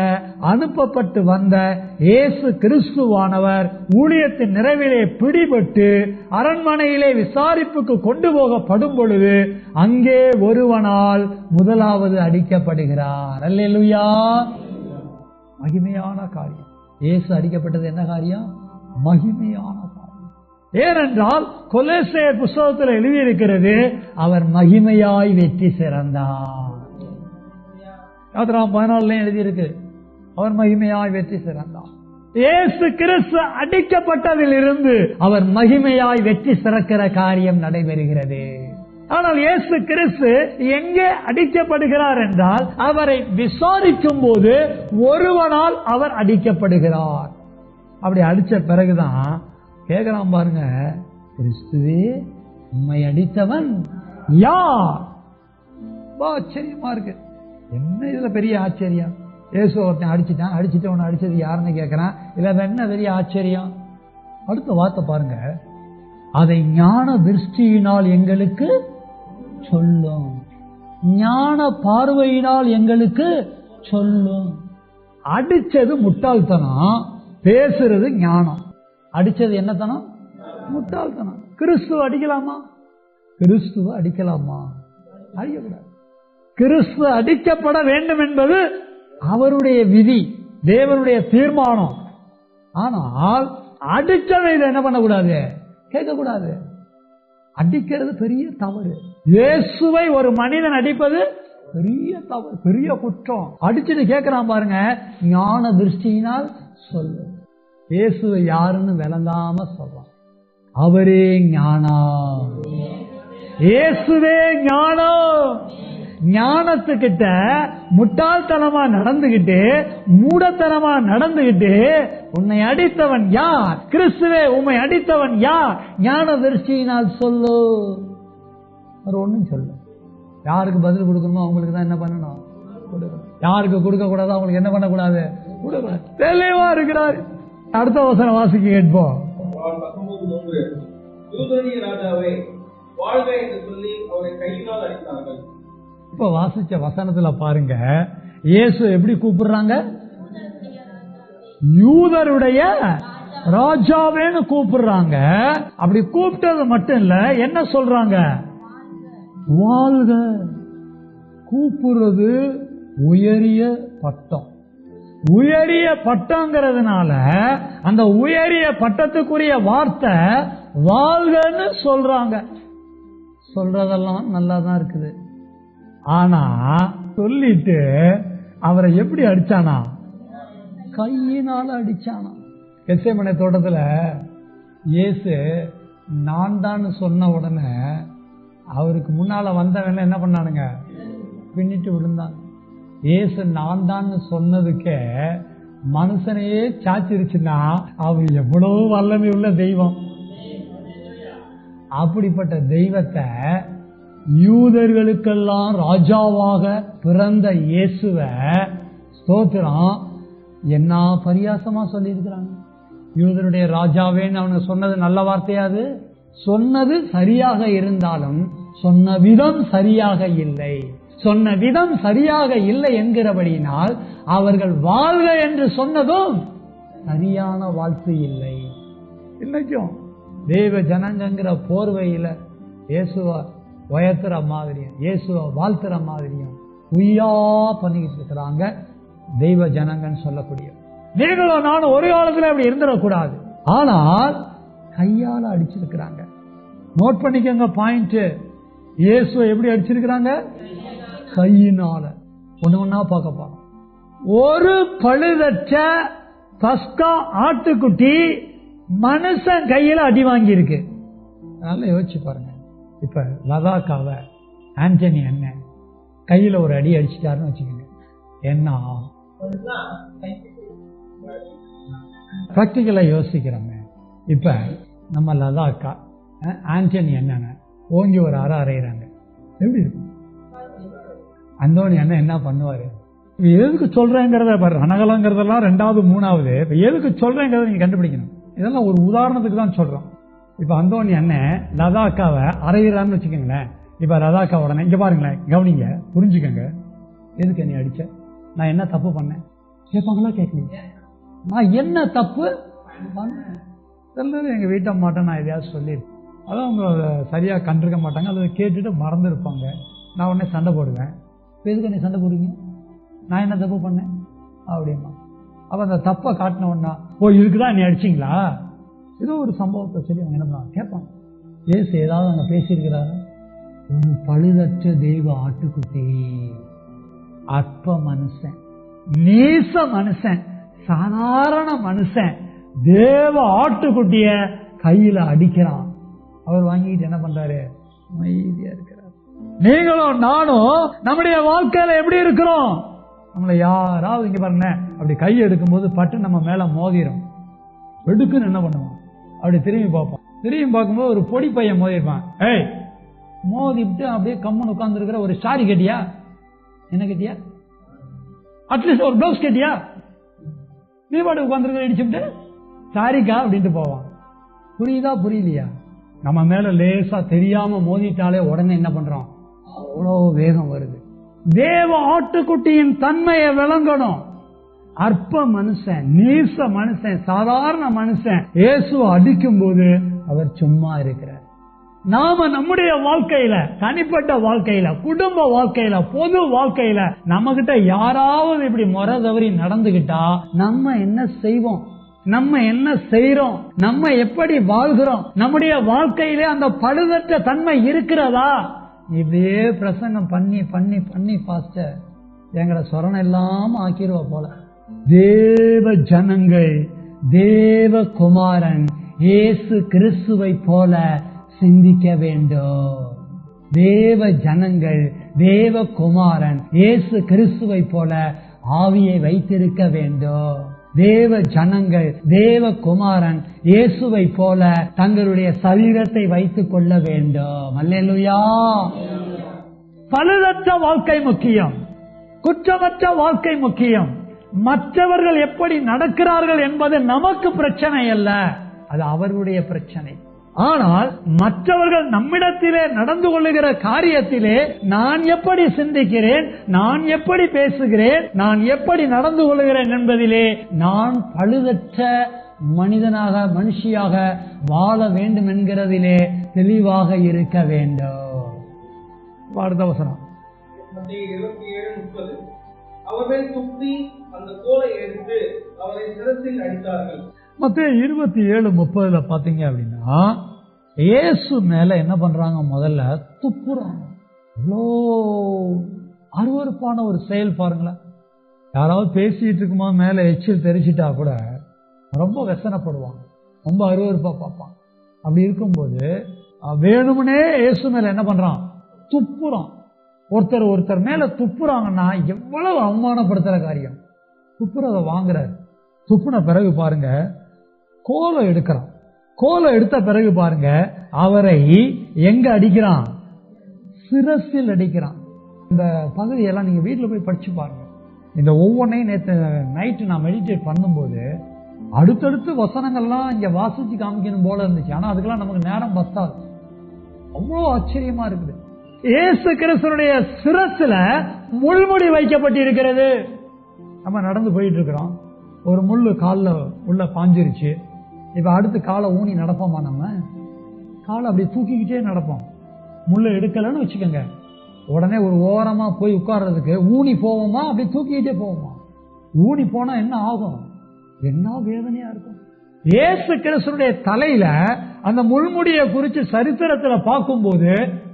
அனுப்பப்பட்டு வந்த இயேசு கிறிஸ்துவானவர் ஊழியத்தின் நிறைவிலே பிடிபட்டு அரண்மனையிலே விசாரிப்புக்கு கொண்டு போகப்படும் பொழுது அங்கே ஒருவனால் முதலாவது அடிக்கப்படுகிறார். அல்லேலூயா! மகிமையான காரியம். இயேசு அடிக்கப்பட்டது என்ன காரியம்? மகிமையான காரியம். ஏனென்றால் கொலோசையர் புத்தகத்தில் எழுதியிருக்கிறது, அவர் மகிமையாய் வெற்றி சிறந்தார். 14 எழுதியிருக்கு, அவர் மகிமையாய் வெற்றி சிறந்தார். இயேசு கிறிஸ்து அடிக்கப்பட்டதிலிருந்து அவர் மகிமையாய் வெற்றி சிறக்கிற காரியம் நடைபெறுகிறது. ஆனால் இயேசு கிறிஸ்து எங்கே அடிக்கப்படுகிறார் என்றால் அவரை விசாரிக்கும் போது ஒருவனால் அவர் அடிக்கப்படுகிறார். அப்படி அடிச்ச பிறகுதான் கேட்கிறான் பாருங்க, கிறிஸ்துவே உம்மை அடித்தவன் யார்? ஆச்சரியமா இருக்கு. என்ன இதுல பெரிய ஆச்சரியம்? இயேசு ஒருத்தன் அடிச்சுட்டான், அடிச்சுட்டு உன்னை அடிச்சது யாருன்னு கேட்கிறான். இதுல என்ன பெரிய ஆச்சரியம்? அடுத்த வார்த்தை பாருங்க, அதை ஞான திருஷ்டியினால் எங்களுக்கு சொல்லும், ஞான பார்வையினால் எங்களுக்கு சொல்லும். அடிச்சது முட்டாள்தனம், பேசுறது ஞானம். அடிச்சது என்னத்தனம்? முட்டாள்தனம். கிறிஸ்துவ அடிக்கலாமா? கிறிஸ்துவ அடிக்கலாமா? அடிக்கக்கூடாது. கிறிஸ்து அடிக்கப்பட வேண்டும் என்பது அவருடைய விதி, தேவனுடைய தீர்மானம். ஆனால் அடிச்சதை இதை என்ன பண்ணக்கூடாது? கேட்கக்கூடாது. அடிக்கிறது பெரிய தவறு. இயேசுவை ஒரு மனிதன் அடிப்பது பெரிய தவறு, பெரிய குற்றம். அடிச்சுட்டு கேட்கிறான் பாருங்க, ஞான திருஷ்டியினால் சொல்லு. இயேசுவை யாருன்னு விளங்காம சொல்றான். அவரே ஞானம், இயேசுவே ஞானம். ஞானத்துக்கிட்ட முட்டாள்தனமா நடந்துகிட்டு, மூடத்தனமா நடந்துகிட்டு, உன்னை அடித்தவன் யார்? கிறிஸ்துவே உம்மை அடித்தவன் யார்? ஞான திருஷ்டியினால் சொல்லு. ஒன்னும் சொல்லு. யாருக்கு பதில் கொடுக்கணுமோ அவங்களுக்கு தான் என்ன பண்ணணும்? கொடுக்கணும். யாருக்கு கொடுக்க கூடாது அவங்களுக்கு என்ன பண்ணக்கூடாது? கொடுக்கணும். தெளிவா இருக்கிறார். அடுத்த வசனம் வாசிக்க கேட்போம். ராஜாவே வாழ்க என்று சொல்லி அவரை கையினால் அடித்தார்கள். இப்ப வாசிச்ச வசனத்துல பாருங்க, இயேசு எப்படி கூப்பிடுறாங்க? யூதருடைய ராஜாவேன்னு கூப்பிடுறாங்க. அப்படி கூப்பிட்டது மட்டும் இல்ல, என்ன சொல்றாங்க? வாழ்க. கூப்பிடுறது உயரிய பட்டம். உயரிய பட்டங்கிறதுனால அந்த உயரிய பட்டத்துக்குரிய வார்த்தை வாழ்கன்னு சொல்றாங்க. சொல்றதெல்லாம் நல்லா தான் இருக்குது. ஆனா சொல்லிட்டு அவரை எப்படி அடிச்சானா? கையினால அடிச்சானா. கெத்செமனே தோட்டத்துல இயேசு நான் தான் சொன்ன உடனே அவருக்கு முன்னால வந்தவன் என்ன பண்ணானுங்க? பின்னிட்டு விழுந்தாங்க. இயேசு நான் தான் சொன்னதுக்கே மனுஷனையே சாச்சிருச்சுன்னா அவர் எவ்வளவு வல்லமை உள்ள தெய்வம். அப்படிப்பட்ட தெய்வத்தை யூதர்களுக்கெல்லாம் ராஜாவாக பிறந்த இயேசுவ ஸ்தோத்திரம் என்ன பரியாசமா சொல்லி இருக்கிறாங்க. யூதருடைய ராஜாவேன்னு அவனுக்கு சொன்னது நல்ல வார்த்தையாது? சொன்னது சரியாக இருந்தாலும் சொன்ன விதம் சரியாக இல்லை. சொன்ன விதம் சரியாக இல்லை என்கிறபடியினால் அவர்கள் வாழ்க என்று சொன்னதும் சரியான வாழ்த்து இல்லை. இன்னைக்கும் தேவ ஜனங்கிற போர்வையில இயேசுவ உயர்த்துற மாதிரியும் இயேசுவ வாழ்த்துற மாதிரியும் உய்யா பண்ணிக்கிட்டு இருக்கிறாங்க தெய்வ ஜனங்கன்னு சொல்லக்கூடிய. நீங்களும் நானும் ஒரு காலத்துல அப்படி இருந்துடக்கூடாது. ஆனால் கையால அடிச்சிருக்கிறாங்க. நோட் பண்ணிக்கங்க பாயிண்ட். இயேசுவை எப்படி அடிச்சிருக்கிறாங்க? கையினால. ஒண்ணு ஒண்ணா பார்க்க போறோம். ஒரு பழுதற்ற பஸ்கா ஆட்டுக்குட்டி மனுஷன் கையில அடி வாங்கி இருக்கு. அதனால யோசிச்சு பாருங்க. இப்ப லதாக்காவ ஆண்டனி அண்ணன் கையில ஒரு அடி அடிச்சுட்டாருன்னு வச்சுக்கோங்க, என்ன பிராக்டிகலா யோசிக்கிறோமே. இப்ப நம்ம லதாக்கா ஆண்டனி அண்ணன் ஓங்கி ஒரு அறையிறாங்க, எப்படி இருக்கும்? அந்தோனி அண்ணன் என்ன பண்ணுவாரு? எதுக்கு சொல்றேங்கிறத ரணகலங்கிறதெல்லாம் ரெண்டாவது மூணாவது. எதுக்கு சொல்றேங்கிறத நீங்க கண்டுபிடிக்கணும். இதெல்லாம் ஒரு உதாரணத்துக்கு தான் சொல்றோம். இப்ப அந்தோனி அண்ணன் லதாக்காவை அறையிறான்னு வச்சுக்கோங்களேன். இப்ப லதாக்கா உடனே இங்க பாருங்களேன், கவனிங்க, புரிஞ்சுக்கங்க. எதுக்கு நீ அடிச்ச? நான் என்ன தப்பு பண்ணேன் கேட்பாங்களா? கேட்கலீங்க. நான் என்ன தப்பு பண்ணேன்? எங்க வீட்டை மாட்டேன் நான் எதையாவது சொல்லியிருக்கேன். அதான் அவங்க சரியா கண்டிருக்க மாட்டாங்க. அதை கேட்டுட்டு மறந்து இருப்பாங்க. நான் உடனே சண்டை போடுவேன். எதுக்கு நீ சண்டை போடுவீங்க? நான் என்ன தப்பு பண்ணேன் அப்படிமா. அப்ப அந்த தப்பை காட்டின உடனே ஓ இதுக்குதான் நீ அடிச்சிங்களா? ஏதோ ஒரு சம்பவத்தை சொல்லி அவங்க என்ன பண்ணுவாங்க கேட்பாங்க. ஏசு ஏதாவது அவங்க பேசியிருக்கிறாரு? ஒரு பழுதற்ற தெய்வ ஆட்டுக்குட்டி, அற்ப மனுஷன், நீச மனுஷன், சாதாரண மனுஷன் தேவ ஆட்டுக்குட்டிய கையில அடிக்கிறான். அவர் வாங்கிட்டு என்ன பண்றாரு? அமைதியா இருக்கிறார். நீங்களும் நானும் நம்முடைய வாழ்க்கையில எப்படி இருக்கிறோம்? நம்மளை யாராவது இங்க பாருங்க அப்படி கை எடுக்கும் போது பட்டு நம்ம மேல மோதிரும். எடுக்குன்னு என்ன பண்ணுவோம்? அப்படி திரும்பி பார்ப்போம். திரும்பி பார்க்கும்போது ஒரு பொடி பையன் மோதிருப்பான். ஏய் மோதிட்டு அப்படியே கம்முன்னு உட்கார்ந்து இருக்கிற ஒரு சாரி கட்டியா? என்ன கட்டியா? அட்லீஸ்ட் ஒரு பிளவுஸ் கட்டியா? நீ பாட்டு உட்கார்ந்து இடிச்சுட்டு சாரிக்கா அப்படின்ட்டு போவான். புரியுதா புரியலையா? நம்ம மேல லேசா தெரியாம மோதிட்டாலே உடனே என்ன பண்றோம்? அவ்வளவு வேகம் வருது. தேவ ஆட்டுக்குட்டியின் தன்மையை விளங்கணும். அற்ப மனுஷன், நீச மனுஷன், சாதாரண மனுஷன் இயேசுவை அடிக்கும் போது அவர் சும்மா இருக்கிறார். நாம நம்முடைய வாழ்க்கையில, தனிப்பட்ட வாழ்க்கையில, குடும்ப வாழ்க்கையில, பொது வாழ்க்கையில நம்ம கிட்ட யாராவது இப்படி முறை தவறி நடந்துகிட்டா நம்ம என்ன செய்வோம்? நம்ம என்ன செய்யறோம்? நம்ம எப்படி வாழ்கிறோம்? நம்முடைய வாழ்க்கையிலே அந்த பழுதற்ற தன்மை இருக்கிறதா? இப்படியே பிரசங்கம் பண்ணி பண்ணி பண்ணி பாஸ்டர் எங்களை சொரணம் இல்லாம ஆக்கிடுவா போல. தேவ ஜனங்கள் தேவ குமாரன் இயேசு கிறிஸ்துவை போல சிந்திக்க வேண்டும். தேவ ஜனங்கள் தேவ குமாரன் இயேசு கிறிஸ்துவை போல ஆவியை வைத்திருக்க வேண்டும். தேவ ஜனங்கள் தேவ குமாரன் இயேசுவை போல தங்களுடைய சரீரத்தை வைத்துக் கொள்ள வேண்டும். அல்லேலூயா. பழுதற்ற வாழ்க்கை முக்கியம், குற்றமற்ற வாழ்க்கை முக்கியம். மற்றவர்கள் எப்படி நடக்கிறார்கள் என்பது நமக்கு பிரச்சனை அல்ல, அது அவர்களுடைய பிரச்சனை. ஆனால் மற்றவர்கள் நம்மிடத்திலே நடந்து கொள்ளுகிற காரியத்திலே நான் எப்படி சிந்திக்கிறேன், நான் எப்படி பேசுகிறேன், நான் எப்படி நடந்து கொள்கிறேன் என்பதிலே நான் பழுதற்ற மனிதனாக மனுஷியாக வாழ வேண்டும் என்கிறதிலே தெளிவாக இருக்க வேண்டும். அடுத்த வசனம் மத்தேயு 27:30. அவர்கள் துப்பி அந்த கோலை எடுத்து அவரை சிரசில் அடித்தார்கள். மத்தேயு 27:30 பாத்தீங்க அப்படின்னா இயேசு மேல என்ன பண்றாங்க? முதல்ல துப்புறாங்க. இவ்வளோ அருவருப்பான ஒரு செயல் பாருங்களேன். யாராவது பேசிட்டு இருக்கும்போது மேல எச்சில் தெரிச்சிட்டா கூட ரொம்ப வெசனப்படுவாங்க, ரொம்ப அருவருப்பா பார்ப்பாங்க. அப்படி இருக்கும்போது வேணும்னே இயேசு மேல என்ன பண்றான்? துப்புறான். ஒருத்தர் மேல துப்புறாங்கன்னா எவ்வளவு அவமானப்படுத்துற காரியம். துப்புறத வாங்குறாரு. துப்புன பிறகு பாருங்க, கோலை எடுக்கிறான். கோலை எடுத்த பிறகு பாருங்க, அவரை எங்க அடிக்கிறான்? சிரசில் அடிக்கிறான். இந்த பகுதியெல்லாம் நீங்க வீட்டுல போய் படிச்சு பாருங்க. இந்த ஒவ்வொன்றையும் நேற்று நைட்டு நான் மெடிடேட் பண்ணும்போது அடுத்தடுத்து வசனங்கள்லாம் இங்க வாசிச்சு காமிக்கணும் போல இருந்துச்சு. ஆனா அதுக்கெல்லாம் நமக்கு நேரம் பத்தாது. அவ்வளோ ஆச்சரியமா இருக்குது. இயேசு கிறிஸ்துவினுடைய சிரசுல முள்முடி வைக்கப்பட்டு இருக்கிறது. நம்ம நடந்து போயிட்டு இருக்கிறோம், ஒரு முள்ளு காலில் உள்ள பாஞ்சிருச்சு. இப்ப அடுத்து காலை ஊனி நடப்போமா? நம்ம காலை அப்படி தூக்கிக்கிட்டே நடப்போம். முள்ளு எடுக்கலன்னு வச்சுக்கோங்க, உடனே ஒரு ஓரமா போய் உட்கார்றதுக்கு ஊனி போவோமா? அப்படி தூக்கிக்கிட்டே போவோமா? ஊனி போனா என்ன ஆகும்? என்ன வேதனையா இருக்கும். இயேசு கிறிஸ்துவினுடைய தலையில அந்த முள்முடியை குறித்து சரித்திரத்துல பார்க்கும்போது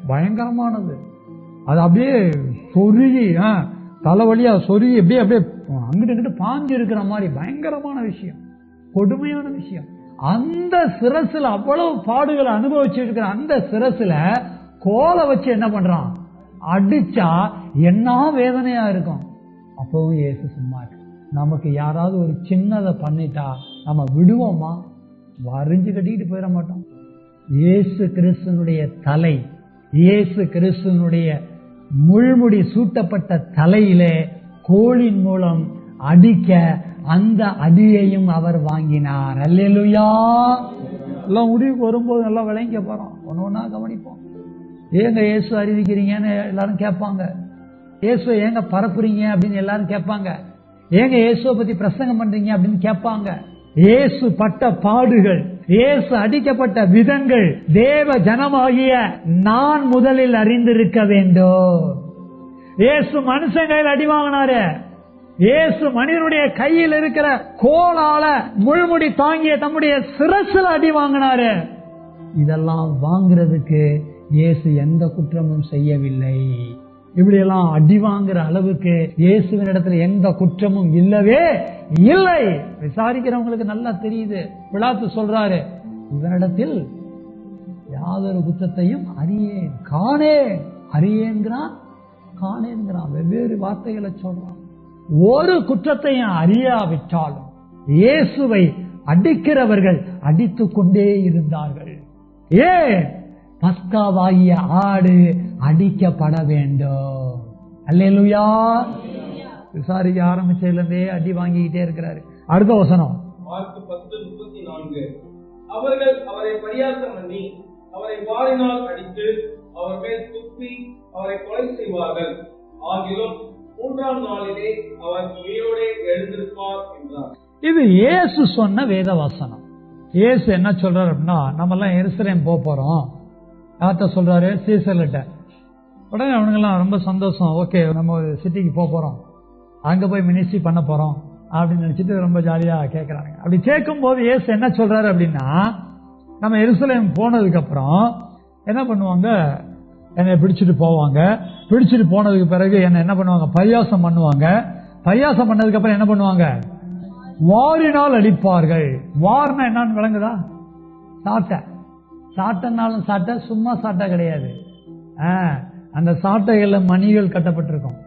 பயங்கரமானது. அது அப்படியே சொருகி தலைவலியா சொருகி அப்படியே அங்கிட்டு இங்கிட்டு பாஞ்சு இருக்கிற மாதிரி பயங்கரமான விஷயம், கொடுமையான விஷயம். அந்த சிரசுல அவ்வளவு பாடுகளை அனுபவிச்சிருக்கிற அந்த சிரசுல கோலை வச்சு என்ன பண்றான்? அடிச்சா என்ன வேதனையா இருக்கும். அப்பவும் இயேசு சும்மா இருக்கு. நமக்கு யாராவது ஒரு சின்னதை பண்ணிட்டா நம்ம விடுவோமா? வரிஞ்சு கட்டிக்கிட்டு போயிட மாட்டோம். இயேசு கிறிஸ்துவனுடைய தலை, இயேசு கிறிஸ்துவனுடைய முள்முடி சூட்டப்பட்ட தலையிலே கோலின் மூலம் அடிக்க அந்த அடியையும் அவர் வாங்கினார். அல்லேலூயா. எல்லாம் முடிவுக்கு வரும்போது நல்லா விளங்க போறோம், ஒன்னு ஒன்னா கவனிப்போம். ஏங்க இயேசு அறிவிக்கிறீங்கன்னு எல்லாரும் கேட்பாங்க. இயேசுவை ஏங்க பரப்புறீங்க அப்படின்னு எல்லாரும் கேட்பாங்க. ஏங்க இயேசுவை பத்தி பிரசங்கம் பண்றீங்க அப்படின்னு கேட்பாங்க. இயேசு பட்ட பாடுகள், இயேசு அடிக்கப்பட்ட விதங்கள் தேவ ஜனமாகிய நான் முதலில் அறிந்திருக்க வேண்டும். இயேசு மனுஷன் கையில் அடி வாங்கினாரு. இயேசு மனிதனுடைய கையில் இருக்கிற கோலால முள்முடி தாங்கிய தம்முடைய சிரசுல அடி வாங்கினாரு. இதெல்லாம் வாங்குறதுக்கு இயேசு எந்த குற்றமும் செய்யவில்லை. இப்படி எல்லாம் அடி வாங்குற அளவுக்கு இயேசுவின் இடத்துல எந்த குற்றமும் இல்லவே இல்லை. விசாரிக்கிறவங்களுக்கு நல்லா தெரியுது. பிலாத்து சொல்றாரு, இவனிடத்தில் யாதொரு குற்றத்தையும் அறியேன் காணேன். அறியேங்கிறான், காணேங்கிறான், வெவ்வேறு வார்த்தைகளை சொல்றான். ஒரு குற்றத்தையும் அறியாவிட்டாலும் இயேசுவை அடிக்கிறவர்கள் அடித்துக் கொண்டே இருந்தார்கள். ஏன்? பஸ்காவாகிய ஆடு அடிக்கப்பட வேண்டும். அல்லேலூயா. விசாரிக்க ஆரம்பிச்சதுல இருந்தே அடி வாங்கிக்கிட்டே இருக்கிறாரு. அடுத்த வசனம் மார்க் 10:34. அவர்கள் அவரை பரியாசம் பண்ணி அவரை வாளினால் அடித்து அவர் மேல் துப்பி அவரை கொலை செய்வார்கள். ஆகிலும் 3ஆம் நாளிலே அவர் உயிரோடே எழுந்திருப்பார் என்றார். இது இயேசு சொன்ன வேத வசனம். இயேசு என்ன சொல்றாரு அப்படின்னா, நம்ம எல்லாம் எருசலேம் போறோம். யார்கிட்ட சொல்றாரு? சீசர்கிட்ட. உடனே அவனுங்கெல்லாம் ரொம்ப சந்தோஷம். ஓகே, நம்ம ஒரு சிட்டிக்கு போறோம், அங்க போய் மினிஸ்ட்ரி பண்ண போறோம் அப்படின்னு நினைச்சிட்டு ரொம்ப ஜாலியா கேட்கறாங்க. அப்படி கேட்கும் போது இயேசு என்ன சொல்றாரு அப்படின்னா, நம்ம எருசலேம் போனதுக்கு அப்புறம் என்ன பண்ணுவாங்க? என்னை பிடிச்சிட்டு போவாங்க. பிடிச்சிட்டு போனதுக்கு பிறகு என்ன பண்ணுவாங்க? பரியாசம் பண்ணுவாங்க. பரியாசம் பண்ணதுக்கு அப்புறம் என்ன பண்ணுவாங்க? வாரினால் அடிப்பார்கள். வார்னா என்னன்னு விளங்குதா? சாட்டை. சாட்டைனாலும் சாட்டை, சும்மா சாட்டை கிடையாது. அந்த சாட்டைகள்ல மணிகள் கட்டப்பட்டிருக்கும்,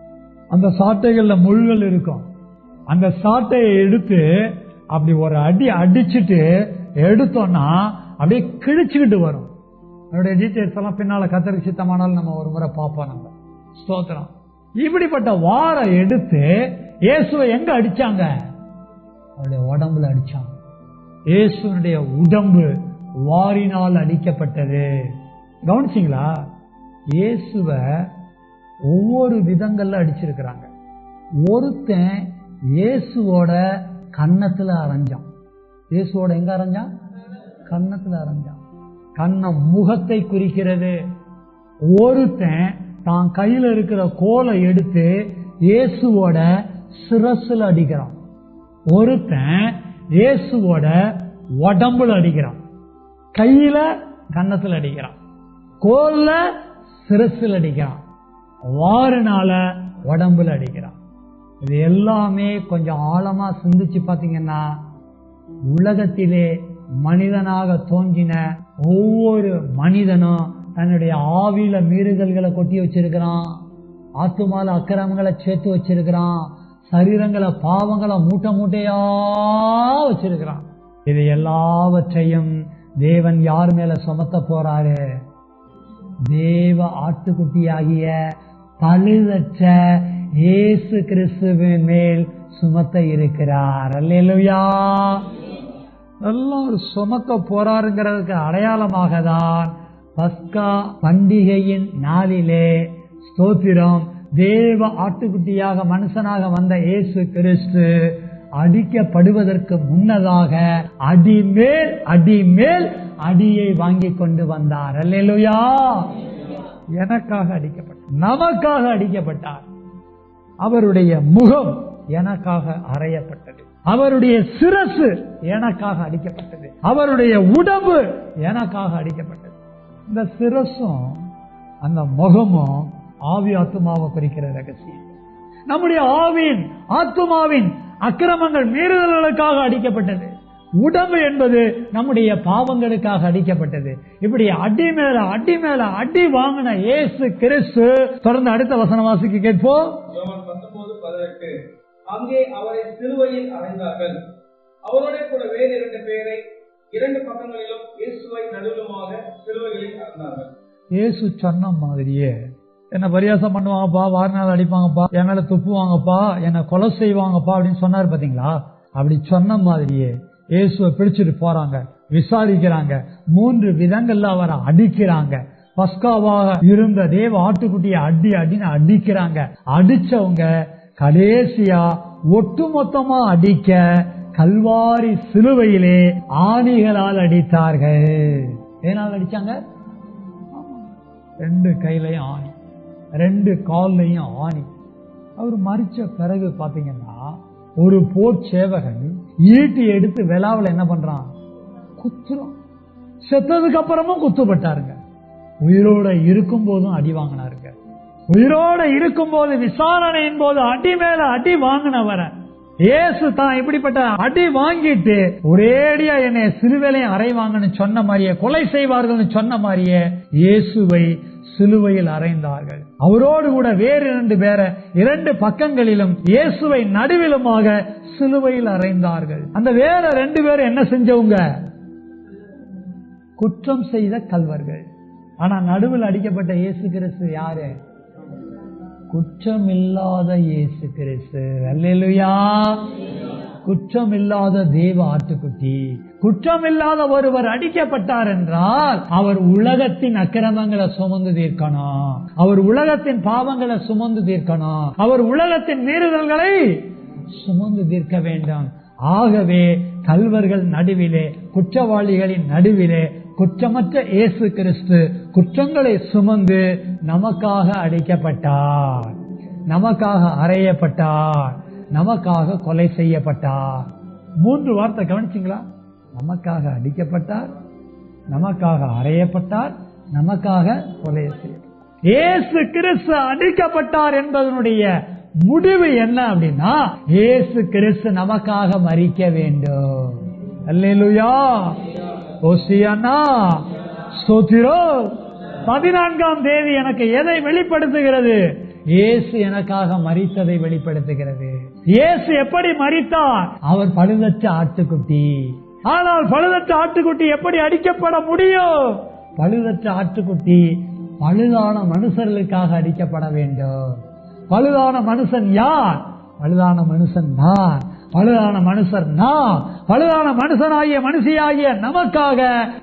அந்த சாட்டைகள்ல முள்கள் இருக்கும். அந்த சாட்டையை எடுத்து அப்படி ஒரு அடி அடிச்சுட்டு எடுத்தோம்னா அப்படியே கிழிச்சுக்கிட்டு வரும். அதனுடைய டீட்டெயில்ஸ் எல்லாம் பின்னால கத்தரி சித்தமானாலும் நம்ம ஒரு முறை பார்ப்போம். நம்ம ஸ்தோத்திரம். இப்படிப்பட்ட வாரை எடுத்து இயேசுவை எங்க அடிச்சாங்க? அவருடைய உடம்புல அடிச்சாங்க. இயேசுனுடைய உடம்பு வாரினால் அடிக்கப்பட்டது. கவனிச்சிங்களா? இயேசுவ ஒவ்வொரு விதங்கள்ல அடிச்சிருக்கிறாங்க. ஒருத்தன் இயேசுவோட கன்னத்துல அரைஞ்சான். இயேசுவோட எங்க அரைஞ்சான்? கன்னத்துல அரைஞ்சான். கன்னம் முகத்தை குறிக்கிறது. ஒருத்தன் தான் கையில இருக்கிற கோலை எடுத்து இயேசுவோட சிரசுல அடிக்கிறான். ஒருத்தன் இயேசுவோட உடம்புல அடிக்கிறான். கையில கன்னத்துல அடிக்கிறான், கோல்ல சிரசுல அடிக்கிறான். வாருனால உடம்புல அடிக்கிறான். இது எல்லாமே கொஞ்சம் ஆழமா சிந்திச்சு பாத்தீங்கன்னா, உலகத்திலே மனிதனாக தோன்றின ஒவ்வொரு மனிதனும் தன்னுடைய ஆவியில மீறுதல்களை கொட்டி வச்சிருக்கிறான், ஆத்துமால அக்கிரமங்களை சேர்த்து வச்சிருக்கிறான், சரீரங்களை பாவங்களை மூட்டை மூட்டையா வச்சிருக்கிறான். இது எல்லாவற்றையும் தேவன் யார் மேல சுமத்த போறாரு? தேவ ஆட்டுக்குட்டியாகிய பழுதற்ற இயேசு கிறிஸ்துவின் மேல் சுமத்த இருக்கிறார். அல்லேலூயா. எல்லாரும் சுமக்க போறாருங்கிறதுக்கு அடையாளமாக தான் பஸ்கா பண்டிகையின் நாளிலே ஸ்தோத்திரம், தேவ ஆட்டுக்குட்டியாக மனுஷனாக வந்த இயேசு கிறிஸ்து அடிக்கப்படுவதற்கு முன்னதாக அடிமேல் அடிமேல் அடியை வாங்கி கொண்டு வந்தார். அல்லேலூயா. எனக்காக அடிக்கப்பட்டார், நமக்காக அடிக்கப்பட்டார். அவருடைய முகம் எனக்காக அறையப்பட்டது, அவருடைய சிரசு எனக்காக அடிக்கப்பட்டது, அவருடைய உடம்பு எனக்காக அடிக்கப்பட்டது. இந்த சிரசும் அந்த முகமும் ஆவி ஆத்துமாவை குறிக்கிற ரகசியம். நம்முடைய ஆவியின் ஆத்துமாவின் அக்கிரமங்கள் மீறுதல்களுக்காக அடிக்கப்பட்டது. உடம்பு என்பது நம்முடைய பாவங்களுக்காக அடிக்கப்பட்டது. இப்படி அடி மேல அடி மேல அடி வாங்கின இயேசு கிறிஸ்து. தொடர்ந்து அடுத்த வசனம் வாசிக்க கேட்போம். 19:18 அங்கே அவரை சிலுவையில் அறைந்தார்கள். அவரோட கூட வேறு 2 பேரை 2 பக்கங்களிலும் இயேசுவை நடுவிலுமாக சிலுவைகளில் அறைந்தார்கள். இயேசு சொன்ன மாதிரியே என்ன பரியாசம் பண்ணுவாங்கப்பா, வாரினால் அடிப்பாங்கப்பா, என் மேல துப்புவாங்கப்பா, என்ன கொலை செய்வாங்கப்பா அப்படின்னு சொன்னாரு பாத்தீங்களா? அப்படி சொன்ன மாதிரியே இயேசுவை பிடிச்சிட்டு போறாங்க, விசாரிக்கிறாங்க, 3 விதங்கள்ல அவரை அடிக்கிறாங்க. பஸ்காவாக இருந்த தேவ ஆட்டுக்குட்டியை அடி அடின்னு அடிக்கிறாங்க. அடிச்சவங்க கடைசியா ஒட்டுமொத்தமா அடிக்க கல்வாரி சிலுவையிலே ஆணிகளால் அடித்தார்கள். ஏனால் அடிச்சாங்க? 2 கையிலையும் ஆணி, 2 கால்லையும் ஆணி. அவர் மரிச்ச பிறகு பாத்தீங்கன்னா ஒரு போர் சேவகன் ஈட்டி எடுத்து விழாவில் என்ன பண்றான்? குத்துறான். செத்ததுக்கு அப்புறமும் குத்துப்பட்டாருங்க. உயிரோட இருக்கும் போதும் அடி வாங்கினாருங்க. உயிரோட இருக்கும் போது விசாரணையின் போது அடி மேல அடி வாங்கினவர இயேசு தான் இப்படிப்பட்ட அடி வாங்கிட்டு ஒரேடியா என்னை சிலுவையிலையும் அறைவாங்கன்னு சொன்ன மாதிரியே, கொலை செய்வார்கள் சொன்ன மாதிரியே இயேசுவை சிலுவையில் அறைந்தார்கள். அவரோடு கூட வேறு 2 பேரை 2 பக்கங்களிலும் இயேசுவை நடுவிலுமாக சிலுவையில் அறைந்தார்கள். அந்த வேற 2 பேரும் என்ன செஞ்சவங்க? குற்றம் செய்த கல்வர்கள். ஆனா நடுவில் அடிக்கப்பட்ட இயேசு கிறிஸ்து யாரு? குற்றமில்லாத இயேசு கிறிஸ்து. அல்லேலூயா. குற்றமில்லாத தேவ ஆட்டுக்குட்டி. குற்றமில்லாத ஒருவர் அடிக்கப்பட்டார் என்றால் அவர் உலகத்தின் அக்கிரமங்களை சுமந்து தீர்க்கணும், அவர் உலகத்தின் பாவங்களை சுமந்து தீர்க்கணும், அவர் உலகத்தின் மீறுதல்களை சுமந்து தீர்க்க வேண்டும். ஆகவே கல்வர்கள் நடுவிலே, குற்றவாளிகளின் நடுவிலே குற்றமற்ற இயேசு கிறிஸ்து குற்றங்களை சுமந்து நமக்காக அடிக்கப்பட்டார், நமக்காக அறையப்பட்டார், நமக்காக கொலை செய்யப்பட்டார். 3 வார்த்தை கவனிச்சீங்களா? நமக்காக அடிக்கப்பட்டார், நமக்காக அறையப்பட்டார், நமக்காக கொலை செய்யப்பட்டார். இயேசு கிறிஸ்து அடிக்கப்பட்டார் என்பதனுடைய முடிவு என்ன அப்படின்னா, இயேசு கிறிஸ்து நமக்காக மரிக்க வேண்டும். அல்லேலூயா. ஓசியானா ஸ்தோத்திரம். 14ஆம் தேதி எனக்கு எதை வெளிப்படுத்துகிறது? இயேசு எனக்காக மரித்ததை வெளிப்படுத்துகிறது. இயேசு எப்படி மரித்தார்? அவர் பழுதற்ற ஆட்டுக்குட்டி. ஆனால் பழுதற்ற ஆட்டுக்குட்டி எப்படி அடிக்கப்பட முடியும்? பழுதற்ற ஆட்டுக்குட்டி பழுதான மனுஷர்களுக்காக அடிக்கப்பட வேண்டும். பழுதான மனுஷன் யார்? பழுதான மனுஷன் நான், பழுதான மனுஷர் நான், பழுதான மனுஷனாகிய மனுஷியாகிய நமக்காக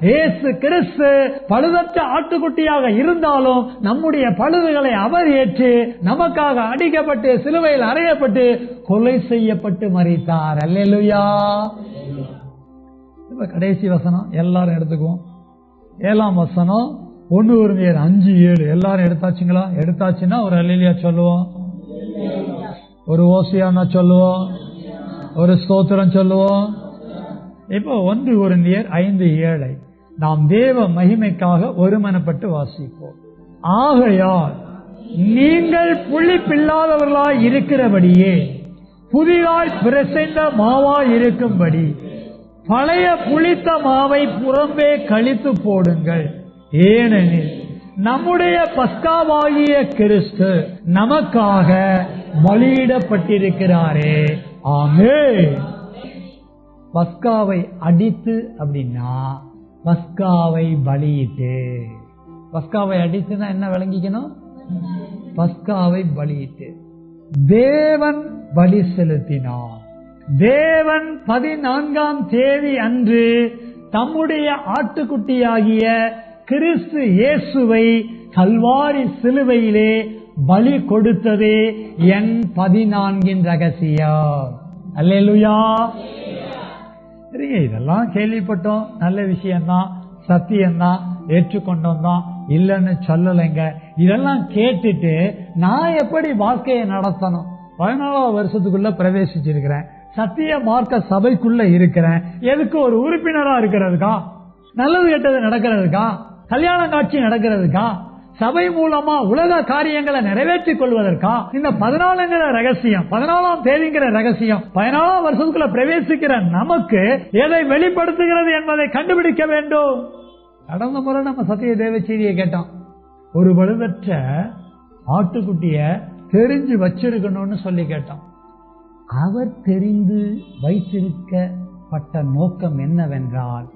இயேசு கிறிஸ்து பழுதற்ற ஆட்டுக்குட்டியாக இருந்தாலும் நம்முடைய பழுதுகளை அவர் ஏற்று நமக்காக அடிக்கப்பட்டு சிலுவையில் அறையப்பட்டு கொலை செய்யப்பட்டு மரித்தார். அல்லேலூயா. இப்ப கடைசி வசனம் எல்லாரும் எடுத்துக்குவோம். 7ஆம் வசனம் 1 Corinthians 5:7. எல்லாரும் எடுத்தாச்சுங்களா? எடுத்தாச்சுன்னா ஒரு அல்லேலூயா சொல்லுவோம், ஒரு ஓசியானா சொல்லுவோம், ஒரு ஸ்தோத்திரம் சொல்லுவோம். இப்போ 1 Corinthians 5:7 நாம் தேவ மகிமைக்காக ஒருமனப்பட்டு வாசிப்போம். ஆகையால் நீங்கள் புளிப்பில்லாதவர்களாய் இருக்கிறபடியே புதிதாய் பிசைந்த மாவாய் இருக்கும்படி பழைய புளித்த மாவை புறம்பே கழித்து போடுங்கள். ஏனெனில் நம்முடைய பஸ்காவாகிய கிறிஸ்து நமக்காக பலியிடப்பட்டிருக்கிறாரே. ஆமென். பஸ்காவை அடித்து அப்படின்னா பஸ்காவை பலியிட்டு. பஸ்காவை அடித்துனா என்ன விளங்கிக்கணும்? பஸ்காவை பலியிட்டு தேவன் பலி செலுத்தினார். தேவன் 14ஆம் தேதி அன்று தம்முடைய ஆட்டுக்குட்டியாகிய கிறிஸ்து இயேசுவை கல்வாரி சிலுவையிலே பலி கொடுத்ததே எண் 14 ரகசியம். அல்லேலூயா. இதெல்லாம் கேள்விப்பட்டோம், நல்ல விஷயம்தான், சத்தியம்தான், ஏற்றுக்கொண்டோம் தான், இல்லன்னு சொல்லலைங்க. இதெல்லாம் கேட்டுட்டு நான் எப்படி வாழ்க்கையை நடத்தணும்? 14ஆவது வருஷத்துக்குள்ள பிரவேசிச்சிருக்கிறேன், சத்திய மார்க்க சபைக்குள்ள இருக்கிறேன். எதுக்கு? ஒரு உறுப்பினரா இருக்கிறதுக்கா? நல்லது கெட்டது நடக்கிறதுக்கா? கல்யாண காட்சி நடக்கிறதுக்கா? சபை மூலமா உலக காரியங்களை நிறைவேற்றிக் கொள்வதற்கா? இந்த 14ங்கிற ரகசியம், 14ஆம் தேதிங்கிற ரகசியம் 14ஆம் வருஷத்துக்குள்ள பிரவேசிக்கிற நமக்கு எதை வெளிப்படுத்துகிறது என்பதை கண்டுபிடிக்க வேண்டும். கடந்த முறை நம்ம சத்திய தேவ செய்தியை கேட்டோம். ஒரு பழுதற்ற ஆட்டுக்குட்டிய தெரிஞ்சு வச்சிருக்கணும்னு சொல்லி கேட்டோம். அவர் தெரிந்து வைத்திருக்கப்பட்ட நோக்கம் என்னவென்றால்,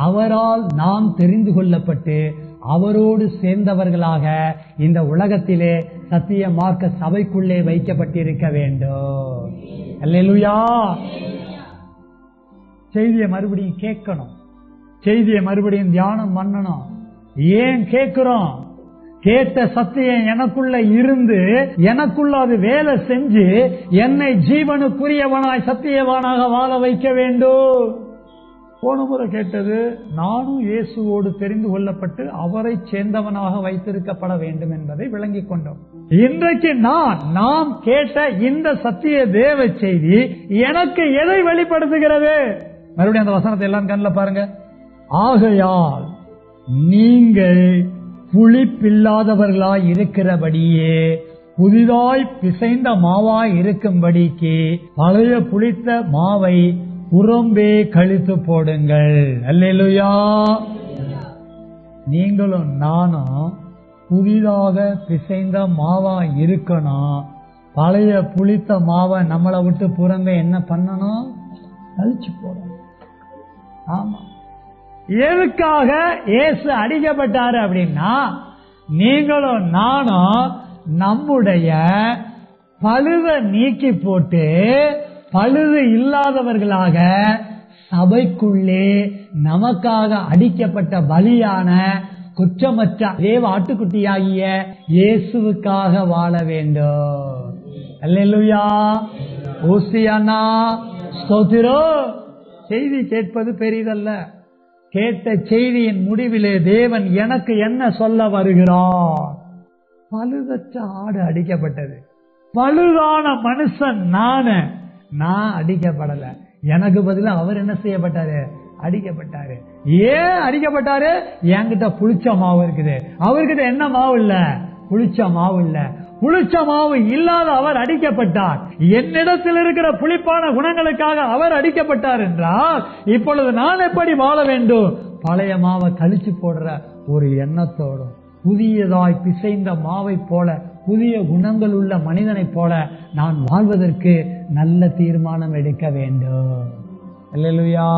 அவரால் நாம் தெரிந்து கொள்ளப்பட்டு அவரோடு சேர்ந்தவர்களாக இந்த உலகத்திலே சத்திய மார்க்க சபைக்குள்ளே வைக்கப்பட்டிருக்க வேண்டும். அல்லேலூயா. செய்தியை மறுபடியும் கேட்கணும், செய்தியை மறுபடியும் தியானம் பண்ணணும். ஏன் கேட்கிறோம்? கேட்ட சத்தியம் எனக்குள்ள இருந்து எனக்குள்ள அது வேலை செஞ்சு என்னை ஜீவனுக்குரியவனாய் சத்தியவானாக வாழ வைக்க வேண்டும். போன முறை கேட்டது, நானும் இயேசுவோடு தெரிந்து கொள்ளப்பட்டு அவரை சேர்ந்தவனாக வைத்திருக்கப்பட வேண்டும் என்பதை விளங்கிக் கொண்டோம். இன்றைக்கு நாம் கேட்ட இந்த சத்திய தேவ செய்தி எனக்கு எதை வெளிப்படுத்துகிறது? மறுபடியும் அந்த வசனத்தை எல்லாம் கண்ணில் பாருங்க. ஆகையால் நீங்கள் புளிப்பில்லாதவர்களாய் இருக்கிறபடியே புதிதாய் பிசைந்த மாவாய் இருக்கும்படிக்கு பழைய புளித்த மாவை புறம்பே கழித்து போடுங்கள். அல்லேலூயா. நீங்களும் நானும் புதிதாக பிசைந்த மாவா இருக்கணும். பழைய புளித்த மாவை நம்மளை விட்டு புறம்பே என்ன பண்ணணும்? கழிச்சு போடணும். ஆமா. எதுக்காக இயேசு அடிக்கப்பட்டாரு அப்படின்னா, நீங்களும் நானும் நம்முடைய பழுத நீக்கி போட்டு பழுது இல்லாதவர்களாக சபைக்குள்ளே நமக்காக அடிக்கப்பட்ட பலியான குற்றமற்ற தேவ ஆட்டுக்குட்டியாகிய இயேசுவுக்காக வாழ வேண்டும். அல்லேலூயா. ஓசியானா. ஸ்தோத்திரம். செய்தி கேட்பது பெரிதல்ல. கேட்ட செய்தியின் முடிவிலே தேவன் எனக்கு என்ன சொல்ல வருகிறார்? பழுதற்ற ஆடு அடிக்கப்பட்டது. பழுதான மனுஷன் நான் அடிக்கப்படல. எனக்கு பதிலாக அவர் என்ன செய்யப்பட்டாரு? அடிக்கப்பட்டாரு. ஏன் அடிக்கப்பட்டாரு? என்கிட்ட புளிச்ச மாவு இருக்குது, அவர்கிட்ட என்ன மாவு இல்ல? புளிச்ச மாவு இல்ல. புளிச்ச மாவு இல்லாத அவர் அடிக்கப்பட்டார். என்னிடத்தில் இருக்கிற புளிப்பான குணங்களுக்காக அவர் அடிக்கப்பட்டார் என்றால், இப்பொழுது நான் எப்படி வாழ வேண்டும்? பழைய மாவை கழிச்சு போடுற ஒரு எண்ணத்தோடும் புதியதாய் பிசைந்த மாவை போல புதிய குணங்கள் உள்ள மனிதனை போல நான் வாழ்வதற்கு நல்ல தீர்மானம் எடுக்க வேண்டும். அல்லேலூயா.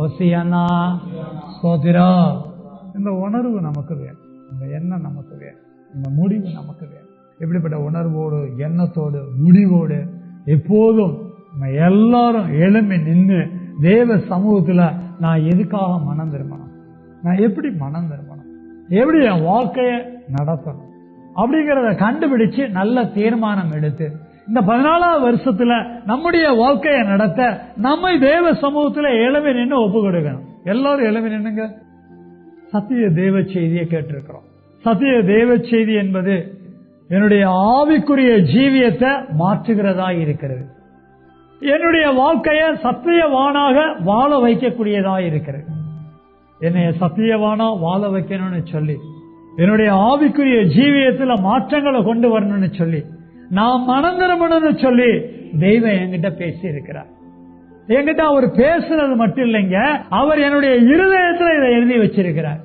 ஓசியானா. ஸ்தோத்திரம். இந்த உணர்வு நமக்கு வேணும், இந்த எண்ணம் நமக்கு வேணும், இந்த முடிவு நமக்கு வேணும். எப்படிப்பட்ட உணர்வோடு எண்ணத்தோடு முடிவோடு எப்போதும் எல்லாரும் எழும்பி நின்று தேவ சமூகத்துல நான் எதுக்காக மனம் திரும்பணும், நான் எப்படி மனம் திரும்பணும், எப்படி என் வாழ்க்கைய நடத்தணும் அப்படிங்கறத கண்டுபிடிச்சு நல்ல தீர்மானம் எடுத்து இந்த 14ஆவது வருஷத்துல நம்முடைய வாழ்க்கையை நடத்த நம்மை தேவ சமூகத்துல எழும்பி நின்று ஒப்பு கொடுக்கணும். எல்லாரும் எழும்பி நின்னுங்க. சத்திய தேவ செய்தியை கேட்டிருக்கிறோம். சத்திய தேவ செய்தி என்பது என்னுடைய ஆவிக்குரிய ஜீவியத்தை மாற்றுகிறதா இருக்கிறது. என்னுடைய வாழ்க்கைய சத்தியவானாக வாழ வைக்கக்கூடியதா இருக்கிறது. என்னைய சத்தியவானா வாழ வைக்கணும்னு சொல்லி என்னுடைய ஆவிக்குரிய ஜீவியத்துல மாற்றங்களை கொண்டு வரணும்னு சொல்லி, நான் மனம் திரும்பணும்னு சொல்லி தெய்வம் என்கிட்ட பேசி இருக்கிறார். என்கிட்ட அவர் பேசுறது மட்டும் இல்லைங்க, அவர் என்னுடைய இருதயத்துல இதை எழுதி வச்சிருக்கிறார்.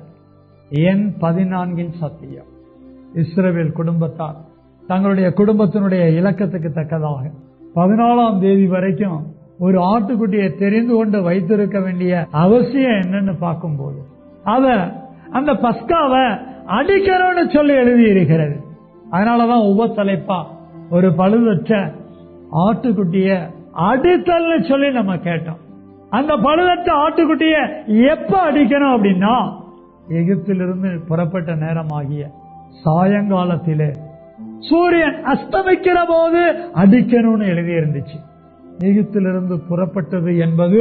எண் 14 சத்தியம். இஸ்ரவேல் குடும்பத்தார் தங்களுடைய குடும்பத்தினுடைய இலக்கத்துக்கு தக்கதாக 14ஆம் தேதி வரைக்கும் ஒரு ஆட்டுக்குட்டியை தெரிந்து கொண்டு வைத்திருக்க வேண்டிய அவசியம் என்னன்னு பார்க்கும்போது, அந்த பஸ்காவை அடிக்கணும்னு சொல்லி எழுதி இருக்கிறது. அதனாலதான் உபத்தலைப்பா ஒரு பழுதற்ற ஆட்டுக்குட்டிய அடித்தல்னு சொல்லி நம்ம கேட்டோம். அந்த பழுதற்ற ஆட்டுக்குட்டிய எப்ப அடிக்கணும் அப்படின்னா, எகிப்திலிருந்து புறப்பட்ட நேரமாகிய சாயங்காலத்திலே சூரியன் அஸ்தமிக்கிற போது அடிக்கணும்னு எழுதி இருந்துச்சு. எகிப்திலிருந்து புறப்பட்டது என்பது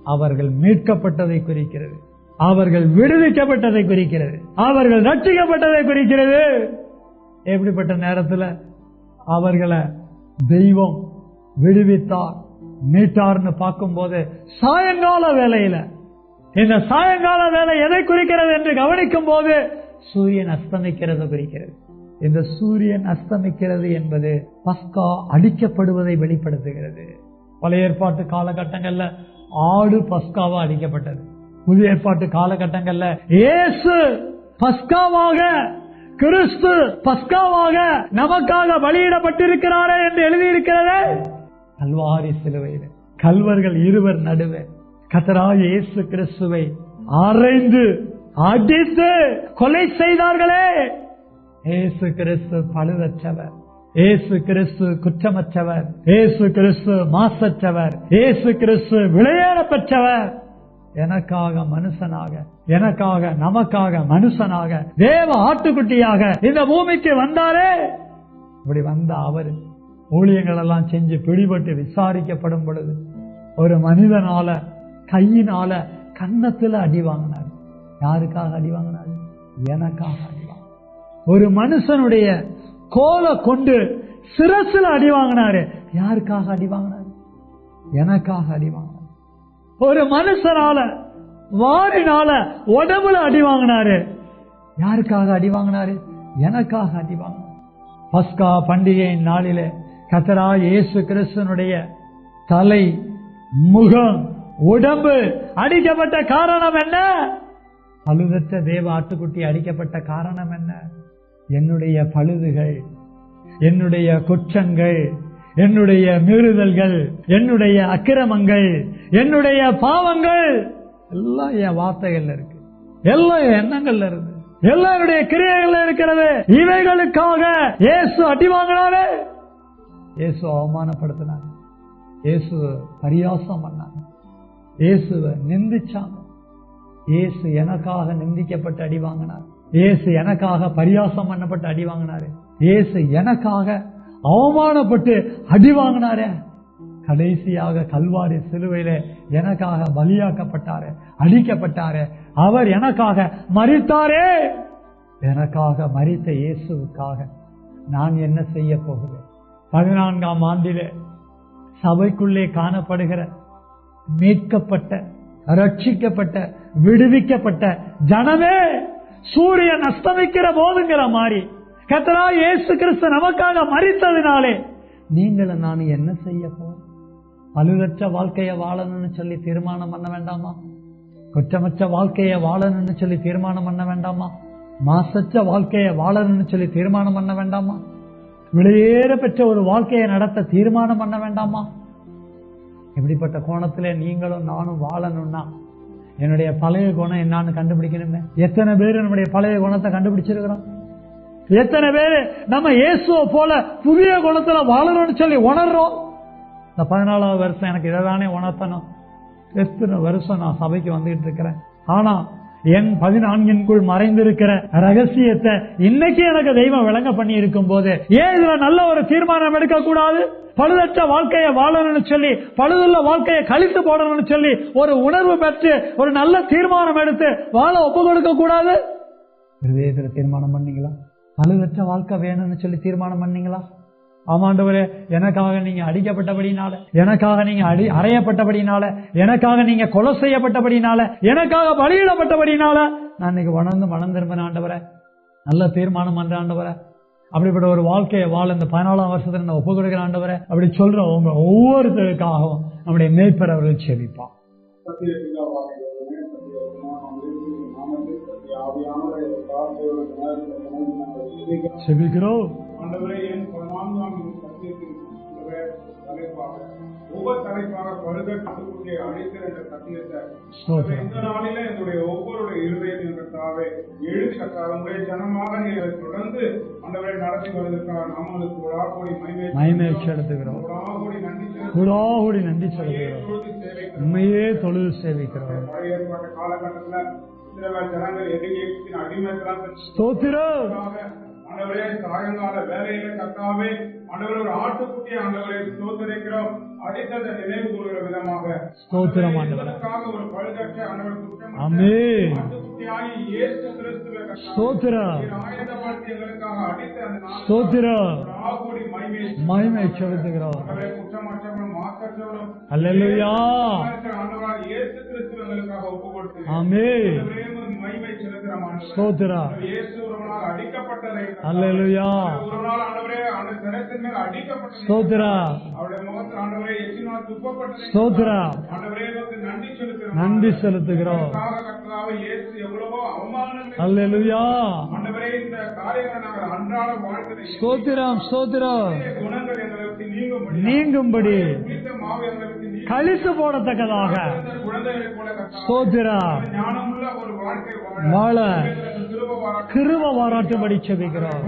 அவர்கள் மீட்கப்பட்டதை குறிக்கிறது, அவர்கள் விடுவிக்கப்பட்டதை குறிக்கிறது, அவர்கள் ரட்சிக்கப்பட்டதை குறிக்கிறது. எப்படிப்பட்ட நேரத்தில் அவர்களை தெய்வம் விடுவித்தார், மீட்டார்னு பார்க்கும் போது சாயங்கால வேளையில. இந்த சாயங்கால வேலை எதை குறிக்கிறது என்று கவனிக்கும் போது சூரியன் அஸ்தமிக்கிறது குறிக்கிறது. இந்த சூரியன் அஸ்தமிக்கிறது என்பது பஸ்கா அடிக்கப்படுவதை வெளிப்படுத்துகிறது. பழைய ஏற்பாட்டு காலகட்டங்கள்ல ஆடு பஸ்காவா அடிக்கப்பட்டது. புதிய ஏற்பாட்டு காலகட்டங்கள்ல இயேசு பஸ்காவாக, கிறிஸ்து பஸ்காவாக நமக்காக பலியிடப்பட்டிருக்கிறாரே என்று எழுதியிருக்கிறது. கல்வாரி சிலுவையில் கல்வர்கள் இருவர் நடுவே கர்த்தராகிய இயேசு கிறிஸ்துவை அறைந்து அடித்து கொலை செய்தார்களே. இயேசு கிறிஸ்து பழுதற்றவர், இயேசு கிறிஸ்து குற்றமற்றவர், இயேசு கிறிஸ்து மாசற்றவர், இயேசு கிறிஸ்து விளையாட பெற்றவர். எனக்காக மனுஷனாக, எனக்காக நமக்காக மனுஷனாக தேவ ஆட்டுக்குட்டியாக இந்த பூமிக்கு வந்தாரே. இப்படி வந்த அவர் ஊழியங்கள் எல்லாம் செஞ்சு பிடிபட்டு விசாரிக்கப்படும் பொழுது ஒரு மனிதனால கையினால கன்னத்துல அடி வாங்கினார். யாருக்காக அடி வாங்கினார்? எனக்காக அடி வாங்கினார். ஒரு மனுஷனுடைய கோலை கொண்டு சிரசுல அடி வாங்கினாரு. யாருக்காக அடி வாங்கினார்? எனக்காக அடி வாங்கினார். ஒரு மனுஷனால வாரினால உடம்புல அடி வாங்கினாரு. யாருக்காக அடி வாங்கினாரு? எனக்காக அடி வாங்கினார். பஸ்கா பண்டிகையின் நாளிலே கர்த்தராகிய இயேசு கிறிஸ்துவினுடைய தலை, முகம், உடம்பு அடிக்கப்பட்ட காரணம் என்ன? பழுதற்ற தேவ ஆட்டுக்குட்டி அடிக்கப்பட்ட காரணம் என்ன? என்னுடைய பழுதுகள், என்னுடைய குற்றங்கள், என்னுடைய மீறுதல்கள், என்னுடைய அக்கிரமங்கள், என்னுடைய பாவங்கள் எல்லாம் என் வார்த்தைகள்ல இருக்கு, எல்லாம் என் எண்ணங்கள்ல இருக்கு, எல்லாருடைய கிரியைகள்ல இருக்கிறது. இவைகளுக்காக இயேசு அடி வாங்கினாரு. இயேசு அவமானப்படுத்தினாங்க, இயேசு பரியாசம் பண்ணாங்க, இயேசுவை நிந்திச்சாங்க. இயேசு எனக்காக நிந்திக்கப்பட்டு அடி வாங்கினார். இயேசு எனக்காக பரியாசம் பண்ணப்பட்டு அடி வாங்கினாரு. இயேசு எனக்காக அவமானப்பட்டு அடி வாங்கினாரே. கடைசியாக கல்வாரி சிலுவையில எனக்காக பலியாக்கப்பட்டாரு, அடிக்கப்பட்டாரு. அவர் எனக்காக மரித்தாரே. எனக்காக மரித்த இயேசுவுக்காக நான் என்ன செய்ய போகிறேன்? 14ஆம் ஆண்டிலே சபைக்குள்ளே காணப்படுகிற மீட்கப்பட்ட, ரட்சிக்கப்பட்ட, விடுவிக்கப்பட்ட ஜனமே, சூரியன் அஸ்தமிக்கிற போதுங்கிற மாதிரி கர்த்தராகிய இயேசு கிறிஸ்து நமக்காக மரித்ததினாலே நீங்களும் நான் என்ன செய்ய போறோம்? பழுதற்ற வாழ்க்கையை வாழணும்னு சொல்லி தீர்மானம் பண்ண வேண்டாமா? குற்றமற்ற வாழ்க்கையை வாழணும்னு சொல்லி தீர்மானம் பண்ண வேண்டாமா? மாசற்ற வாழ்க்கையை வாழணும்னு சொல்லி தீர்மானம் பண்ண வேண்டாமா? விலையேற பெற்ற ஒரு வாழ்க்கையை நடத்த தீர்மானம் பண்ண வேண்டாமா? இப்படிப்பட்ட கோணத்திலே நீங்களும் நானும் வாழணும்னா என்னுடைய பழைய குணம் என்னான்னு கண்டுபிடிக்கணுமே. எத்தனை பேர் நம்முடைய பழைய குணத்தை கண்டுபிடிச்சிருக்கிறோம்? எத்தனை பேர் நம்ம இயேசுவை போல புதிய குணத்துல வாழணும்னு சொல்லி உணர்றோம்? இந்த 14வது வருஷம் எனக்கு இதைதானே உணர்த்தணும். எத்தனை வருஷம் நான் சபைக்கு வந்துட்டு இருக்கிறேன், ஆனா என் 14 மறைந்திருக்கிற ரகசியத்தை இன்னைக்கு எனக்கு தெய்வம் விளங்க பண்ணி இருக்கும் போது ஏன் இதுல நல்ல ஒரு தீர்மானம் எடுக்க கூடாது? பழுதற்ற வாழ்க்கையை வாழணும்னு சொல்லி, பழுதுள்ள வாழ்க்கையை கழித்து போடணும்னு சொல்லி ஒரு உணர்வு பெற்று ஒரு நல்ல தீர்மானம் எடுத்து வாழ ஒப்பு கொடுக்க கூடாது? இருதயத்துல தீர்மானம் பண்ணீங்களா? பழுதற்ற வாழ்க்கை வேணும்னு சொல்லி தீர்மானம் பண்ணீங்களா? ஆமாண்டவரே, எனக்காக நீங்க அடிக்கப்பட்டபடினால, எனக்காக நீங்க அறையப்பட்டபடினால, எனக்காக நீங்க கொலை செய்யப்பட்டபடினால, எனக்காக பலியிடப்பட்டபடினால நான் இன்னைக்கு வளர்ந்து மனம் திரும்பின ஆண்டவரே, நல்ல தீர்மானம் பண்ற ஆண்டவரே, அப்படிப்பட்ட ஒரு வாழ்க்கையை வாழ இந்த 14ஆம் வருஷத்துல நான் ஒப்பு கொடுக்கிற ஆண்டவரே, அப்படி சொல்ற உங்க ஒவ்வொருத்தருக்காகவும் நம்முடைய மேய்ப்பர் அவர்கள் செபிப்பான். செபிக்கிறோம். ஒவ்வொரு தலைப்பாக பருகக்கூடிய அழைத்தல் என்ற சத்தியத்தை இந்த நாளில என்னுடைய ஒவ்வொருடைய இருதயம் என்கிறதாவே எழுதி கட்டாக ஜனமாக நீங்கள் தொடர்ந்து ஆண்டவரை நடத்தி வருவதற்காக நாமளுக்கு கோடி மகிமை செலுத்துகிறோம். கோடி நன்றி செலுத்துகிறோம். உண்மையே தொழுது சேவிக்கிறோம். பழைய ஏற்பாட்டு காலகட்டத்தில் ஜனங்கள் எதிர்ப்பு அடிமைத்தலாம் ஸ்தோத்திரம். ஆண்டவரே சாயங்கால வேலையில கத்தாவே ஆண்டவரே ஒரு ஆட்டுக்குட்டி ஆண்டவரை ஸ்தோத்திரிக்கிறோம். அடித்ததை நினைவு கூறுகிற விதமாக ஸ்தோத்திரம் ஆண்டவரே. ஒரு பழுதற்ற ஆண்டவர் குற்றம் ஆமென். ஆட்டுக்குட்டியாகி இயேசு கிறிஸ்துவை ஸ்தோத்திரம். ஆயத்தப்படுத்தி எங்களுக்காக அடித்த அந்த ஸ்தோத்திரம். கோடி மகிமை செலுத்துகிறோம். குற்றமற்றவரும் மாற்றற்றவரும் அல்லேலூயா. ஆண்டவராக இயேசு கிறிஸ்து எங்களுக்காக ஒப்பு கொடுத்து ஆமென். மகிமை செலுத்துகிறோம். ஸ்தோத்திரம். இயேசு ஒருவனால் அடிக்கப்பட்டதை அல்லேலூயா. ஒருவனால் ஆண்டவரே அந்த சிரத்தின் மேல் அடிக்கப்பட்ட ஸ்தோத்திரம். அவருடைய முகத்தில் ஆண்டவரே எச்சினால் துப்பப்பட்டதை ஸ்தோத்திரம். ஆண்டவரே நன்றி செலுத்துகிறோம். நன்றி செலுத்துகிறோம். கர்த்தாவே இயேசு எவ்வளவோ அவமானங்கள் அல்லேலூயா. ஆண்டவரே இந்த காரியங்களை நாங்கள் அன்றாட வாழ்க்கையில் ஸ்தோத்திரம். ஸ்தோத்திரம். குணங்கள் எங்களுக்கு நீங்கும்படி மாவு எங்களுக்கு கழித்து போடத்தக்கதாக குழந்தைகளைப் போல ஸ்தோத்திரம் ஞானமுள்ள ஒரு வாழ்க்கை வாழ கிருபை பாராட்டும்படி செபிக்கிறோம்.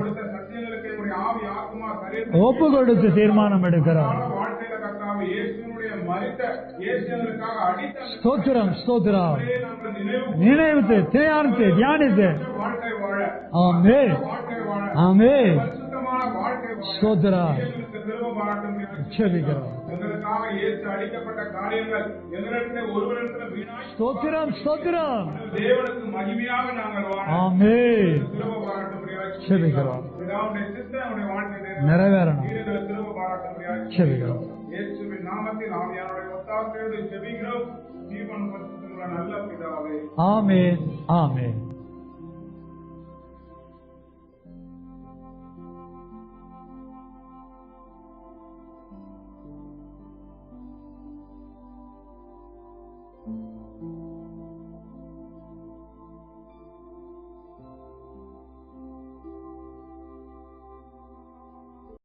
ஒப்பு கொடுத்து தீர்மானம் எடுக்கிறோம். ஸ்தோத்திரம். ஸ்தோத்திரம். நினைவுத்து தியானித்து தியானித்து ஆமென். ஆமென். ஸ்தோத்திரம். செபிக்கிறோம். அடிக்கப்பட்ட காரியங்கள் ஸ்தோத்திரம். ஸ்தோத்திரம். தேவனுக்கு மகிமையாக நாங்கள் ஆமென். செபிக்கிறோம். நிறைவேறணும். செபிக்கிறோம். இயேசுவின் நாமத்தில் ஆவியானவருடைய ஒத்தாசையோடு செபிக்கிறோம். ஜீவன் பரிசுத்தமுள்ள நல்ல பிதாவே. ஆமென். ஆமென்.